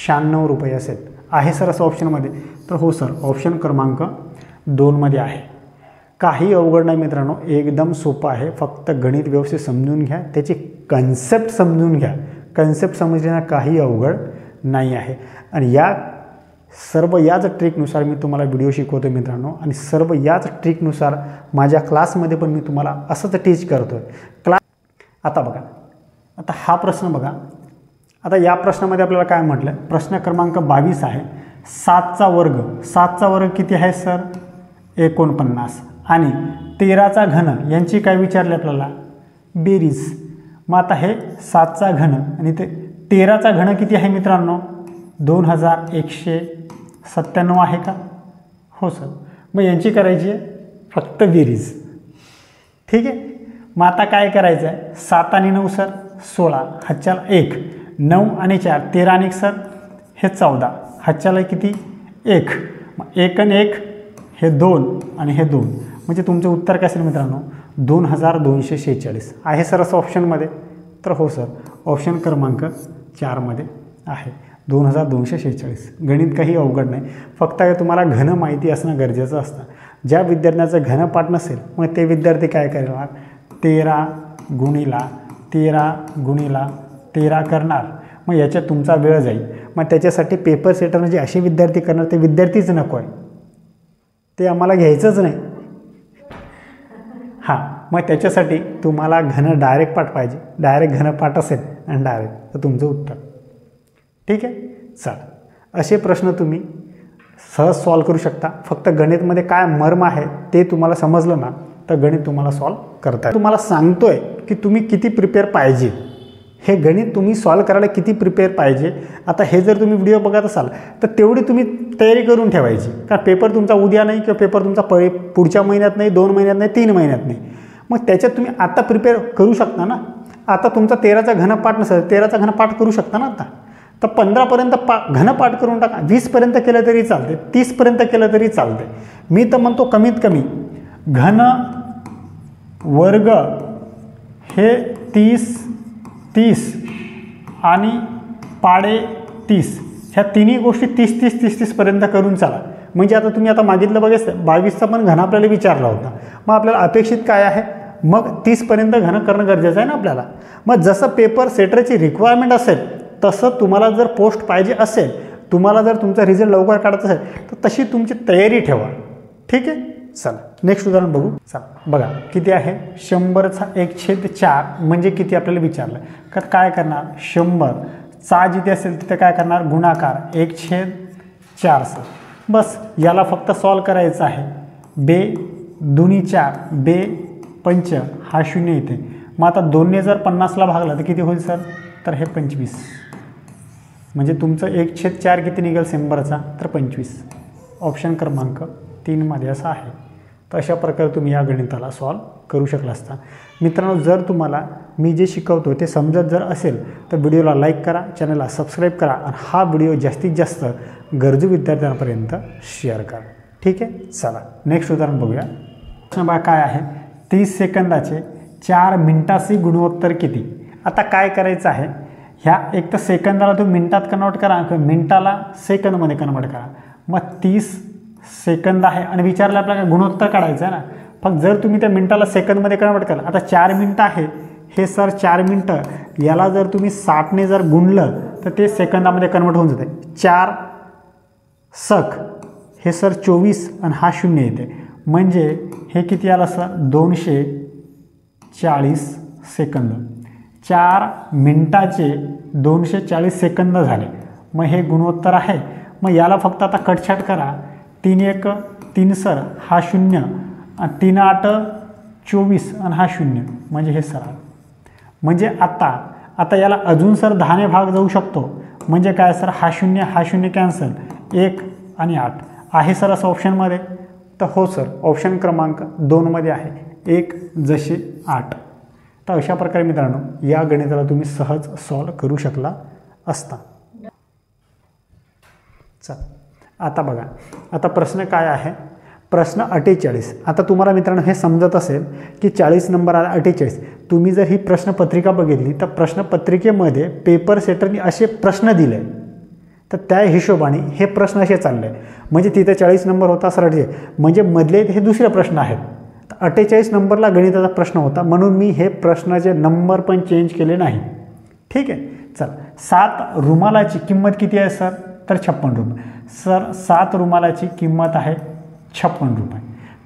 96 रुपये असेल. आहे सर असं ऑप्शनमध्ये? तर हो सर, ऑप्शन क्रमांक 2 मध्ये आहे. काही अवघड नाही मित्रांनो, एकदम सोपं आहे. फक्त गणित व्यवस्थित समजून घ्या, त्याची कन्सेप्ट समजून घ्या. कन्सेप्ट समजण्याला काही अवघड नाही आहे. आणि याच ट्रिकनुसार मी तुम्हाला व्हिडिओ शिकवतो मित्रांनो. आणि सर्व याच ट्रिकनुसार माझ्या क्लासमध्ये पण मी तुम्हाला असंच टीच करतो आहे. आता बघा, आता हा प्रश्न बघा. आता या प्रश्नामध्ये आपल्याला काय म्हटलं? प्रश्न क्रमांक 22 आहे. 7चा वर्ग किती आहे सर? 49. आणि 13चा घन यांची काय विचारले आपल्याला? बेरीज. मग आता हे 7चा घन आणि ते 13चा घन किती आहे मित्रांनो? 2197 आहे का? हो सर. मग यांची करायची आहे फक्त बेरीज. ठीक आहे. मग आता काय करायचं आहे? 7 आणि 9 सर 16, हातच्याला 1. 9 आणि 4 13 आणि 1 सर हे 14, हातच्याला किती? 1. मग 1 आणि 1 हे 2 आणि हे 2. म्हणजे तुमचं उत्तर काय असेल मित्रांनो? 2246 आहे सर असं ऑप्शनमध्ये? तर हो सर, ऑप्शन क्रमांक 4 मध्ये आहे 2246. गणित काही अवघड नाही, फक्त तुम्हाला घन माहिती असणं गरजेचं असतं. ज्या विद्यार्थ्यांचं घनपाठ नसेल मग ते विद्यार्थी काय करणार? 13 × 13 करणार. मग याच्यात तुमचा वेळ जाईल. मग त्याच्यासाठी पेपर सेटरनं जे असे विद्यार्थी करणार ते विद्यार्थीच नको आहे, ते आम्हाला घ्यायचंच नाही. हां, मग त्याच्यासाठी तुम्हाला घन डायरेक्ट पाठ पाहिजे. डायरेक्ट घनपाठ असेल आणि डायरेक्ट तर तुमचं उत्तर. ठीक आहे. चला, असे प्रश्न तुम्ही सहज सॉल्व करू शकता. फक्त गणितमध्ये काय मर्म आहे ते तुम्हाला समजलं ना, तर गणित तुम्हाला सॉल्व करता. तुम्हाला सांगतोय की तुम्ही किती प्रिपेअर पाहिजे, हे गणित तुम्ही सॉल्व करायला किती प्रिपेअर पाहिजे. आता हे जर तुम्ही व्हिडिओ बघत असाल तर तेवढी तुम्ही तयारी करून ठेवायची. कारण पेपर तुमचा उद्या नाही किंवा पेपर तुमचा पुढच्या महिन्यात नाही, 2 महिन्यात नाही, 3 महिन्यात नाही. मग त्याच्यात तुम्ही आता प्रिपेअर करू शकता ना. आता तुमचा 13चा घनपाठ नसेल, 13चा घनपाठ करू शकता ना. आता तर 15पर्यंत घनपाठ करून टाका. 20पर्यंत केलं तरी चालते, 30पर्यंत केलं तरी चालते. मी तर म्हणतो कमीत कमी घन वर्ग हे 30 आणि पाडे 30 ह्या तिन्ही गोष्टी 30 पर्यंत करून चाला. म्हणजे आता तुम्ही आता मागितलं बघायचं 22चा पण घन आपल्याला विचारला होता. मग आपल्याला अपेक्षित काय आहे? मग 30पर्यंत घन करणं गरजेचं आहे ना आपल्याला. मग जसं पेपर सेटरची रिक्वायरमेंट असेल तसं तुम्हाला जर पोस्ट पाहिजे असेल, तुम्हाला जर तुमचा रिझल्ट लवकर काढायचा असेल तर तशी तुमची तयारी ठेवा. ठीक आहे. चला नेक्स्ट उदाहरण बघू. चला बघा किती आहे, 100चा 1/4 म्हणजे किती आपल्याला विचारलं. तर काय करणार, 100चा जिथे असेल तिथे काय करणार, गुणाकार 1/4 सर. बस याला फक्त सॉल्व करायचं आहे. बे दुनी 4, बे पंच, हा 0 येते. मग आता 2ने जर 50ला भागला तर किती होईल सर, तर हे 25. म्हणजे तुमचं 1/4 किती निघेल 100चा, तर 25. ऑप्शन क्रमांक 3 मध्ये असं आहे. तर अशा प्रकारे तुम्ही या गणिताला सॉल्व करू शकला असता. मित्रांनो, जर तुम्हाला मी जे शिकवतो ते समजत जर असेल तर व्हिडिओला लाईक करा, चॅनलला सबस्क्राईब करा आणि हा व्हिडिओ जास्तीत जास्त गरजू विद्यार्थ्यांपर्यंत शेअर करा. ठीक आहे. चला नेक्स्ट उदाहरण बघूया. प्रश्न बघा काय आहे, 30 सेकंदाचे 4 मिनिटाचे गुणोत्तर किती. आता काय करायचं आहे, ह्या एक तर सेकंदाला तुम्ही मिनिटात कन्वर्ट करा किंवा मिनिटाला सेकंदमध्ये कन्वर्ट करा. मग 30 सेकंद आहे आणि विचारलं आपल्याला गुणोत्तर काढायचं आहे ना. फक्त जर तुम्ही त्या मिनिटाला सेकंदमध्ये कन्वर्ट केलं, आता 4 मिनिटं आहे हे सर 4 मिनिटं, याला जर तुम्ही 60ने जर गुणलं तर ते सेकंदामध्ये कन्वर्ट होऊन जाते. 4 सक हे सर 24 आणि हा 0 येते. म्हणजे हे किती आलं सर, 240 सेकंद. 4 मिनिटाचे 240 सेकंद झाले. मग हे गुणोत्तर आहे. मग याला फक्त आता कटछाट करा. 3 1 3 सर, हा 0 आणि 3 8 24 आणि हा 0, म्हणजे हे सरळ. म्हणजे आता याला अजून सर 10ने भाग जाऊ शकतो. म्हणजे काय सर, हा 0 कॅन्सल, 1 आणि 8 आहे सर असं ऑप्शनमध्ये. तर हो सर, ऑप्शन क्रमांक 2 मध्ये आहे, 1 जसे 8. तर अशा प्रकारे मित्रांनो या गणिताला तुम्ही सहज सॉल्व करू शकला असता. चल आता बघा, आता प्रश्न काय आहे, प्रश्न 48. आता तुम्हाला मित्रांनो हे समजत असेल की 40 नंबर आला 48. तुम्ही जर ही प्रश्नपत्रिका बघितली तर प्रश्नपत्रिकेमध्ये पेपर सेटरनी असे प्रश्न दिले, तर त्या हिशोबाने हे प्रश्न असे चालले. म्हणजे तिथे 40 नंबर होता सर, म्हणजे मधले हे दुसरे प्रश्न आहेत. तर 48 नंबरला गणिताचा प्रश्न होता, म्हणून मी हे प्रश्नाचे नंबर पण चेंज केले नाही. ठीक आहे. चल, 7 रुमालाची किंमत किती आहे सर, तर 56 रुपये. सर 7 रुमालाची किंमत आहे 56 रुपये.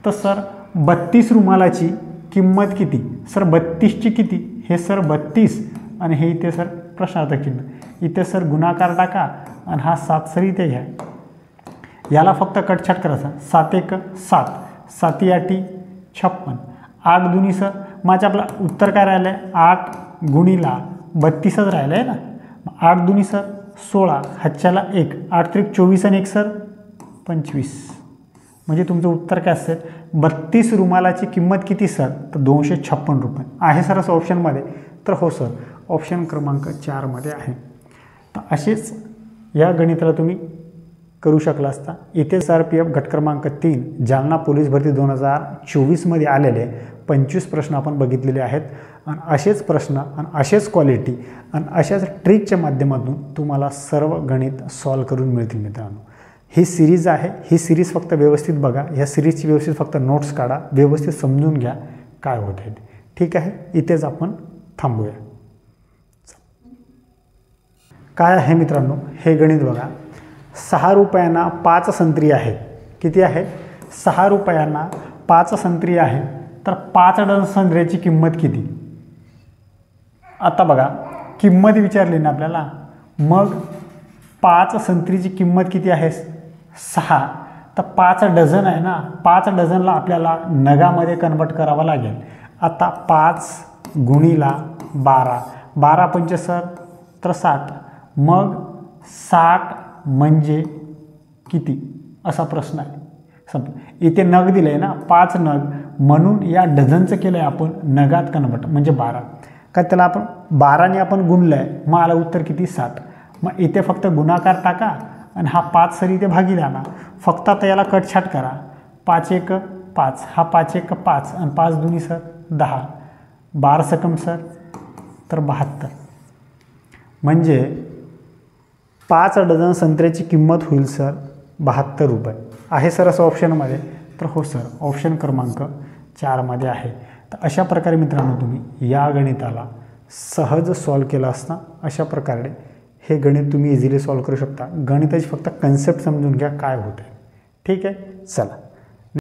तर सर 32 रुमालाची किंमत किती, सर 32ची किती, हे सर 32 आणि हे इथे सर प्रश्नार्थक चिन्ह. इथे सर गुणाकार टाका आणि हा 7 सर इथे घ्या. याला फक्त कटछाट करायचा. 7 1 7, 7 8 56, 8 2 सर, माझं आपलं उत्तर काय राहिलं आहे, 8 गुणिला 32च राहिलं आहे ना. 8 2 सर 16, हातच्याला 1, 8 3 24 आणि 1 सर 25. म्हणजे तुमचं उत्तर काय असेल, 32 रुमालाची किंमत किती सर, तर 256 रुपये आहे सर असं ऑप्शनमध्ये. तर हो सर, ऑप्शन क्रमांक 4 मध्ये आहे. तर असेच या गणिताला तुम्ही करू शकला असता. इथे CRPF गट क्रमांक 3 जालना पोलीस भरती 2024 मध्ये आलेले 25 प्रश्न आपण बघितलेले आहेत. आणि असेच प्रश्न आणि असेच क्वालिटी आणि अशाच ट्रिकच्या माध्यमातून तुम्हाला सर्व गणित सॉल्व करून मिळतील. मित्रांनो, ही सिरीज आहे, ही सिरीज फक्त व्यवस्थित बघा. ह्या सिरीजची व्यवस्थित फक्त नोट्स काढा, व्यवस्थित समजून घ्या काय होत आहे. ठीक आहे. इथेच आपण थांबूया. काय आहे मित्रांनो, हे गणित बघा. 6 रुपयांना 5 संत्री आहेत. किती आहेत, 6 रुपयांना 5 संत्री आहे. तर 5 डझन संत्र्याची किंमत किती. आता बघा, किंमत विचारली ना आपल्याला, मग 5 संत्रीची किंमत किती आहे 6. तर 5 डझन आहे ना, 5 डझनला आपल्याला नगामध्ये कन्वर्ट करावं लागेल. आता 5 गुणिला 12, 12 पंच सर तर 60. मग 60 म्हणजे किती असा प्रश्न आहे. इथे नग दिले आहे ना, 5 नग, म्हणून या डझनचं केलं आहे आपण नगात कन्वर्ट, म्हणजे 12. का त्याला आपण 12ने आपण गुणलं आहे, मग आलं उत्तर किती 60. मग इथे फक्त गुणाकार टाका आणि हा 5 सर इथे भागीला ना. फक्त आता याला कटछाट करा. 5 1 5, हा 5 1 5 आणि 5 2 सर 10, 12 सकम सर तर 72. म्हणजे 5 डझन संत्र्याची किंमत होईल सर 72 रुपये आहे सर असं ऑप्शनमध्ये. तर हो सर, ऑप्शन क्रमांक 4 मध्ये आहे. तर अशा प्रकारे मित्रांनो तुम्ही या गणिताला सहज सॉल्व केलं असता अशा प्रकारे हे गणित तुम्ही इझिली सॉल्व करू शकता. गणिताची फक्त कन्सेप्ट समजून घ्या काय होतं. ठीक आहे, चला.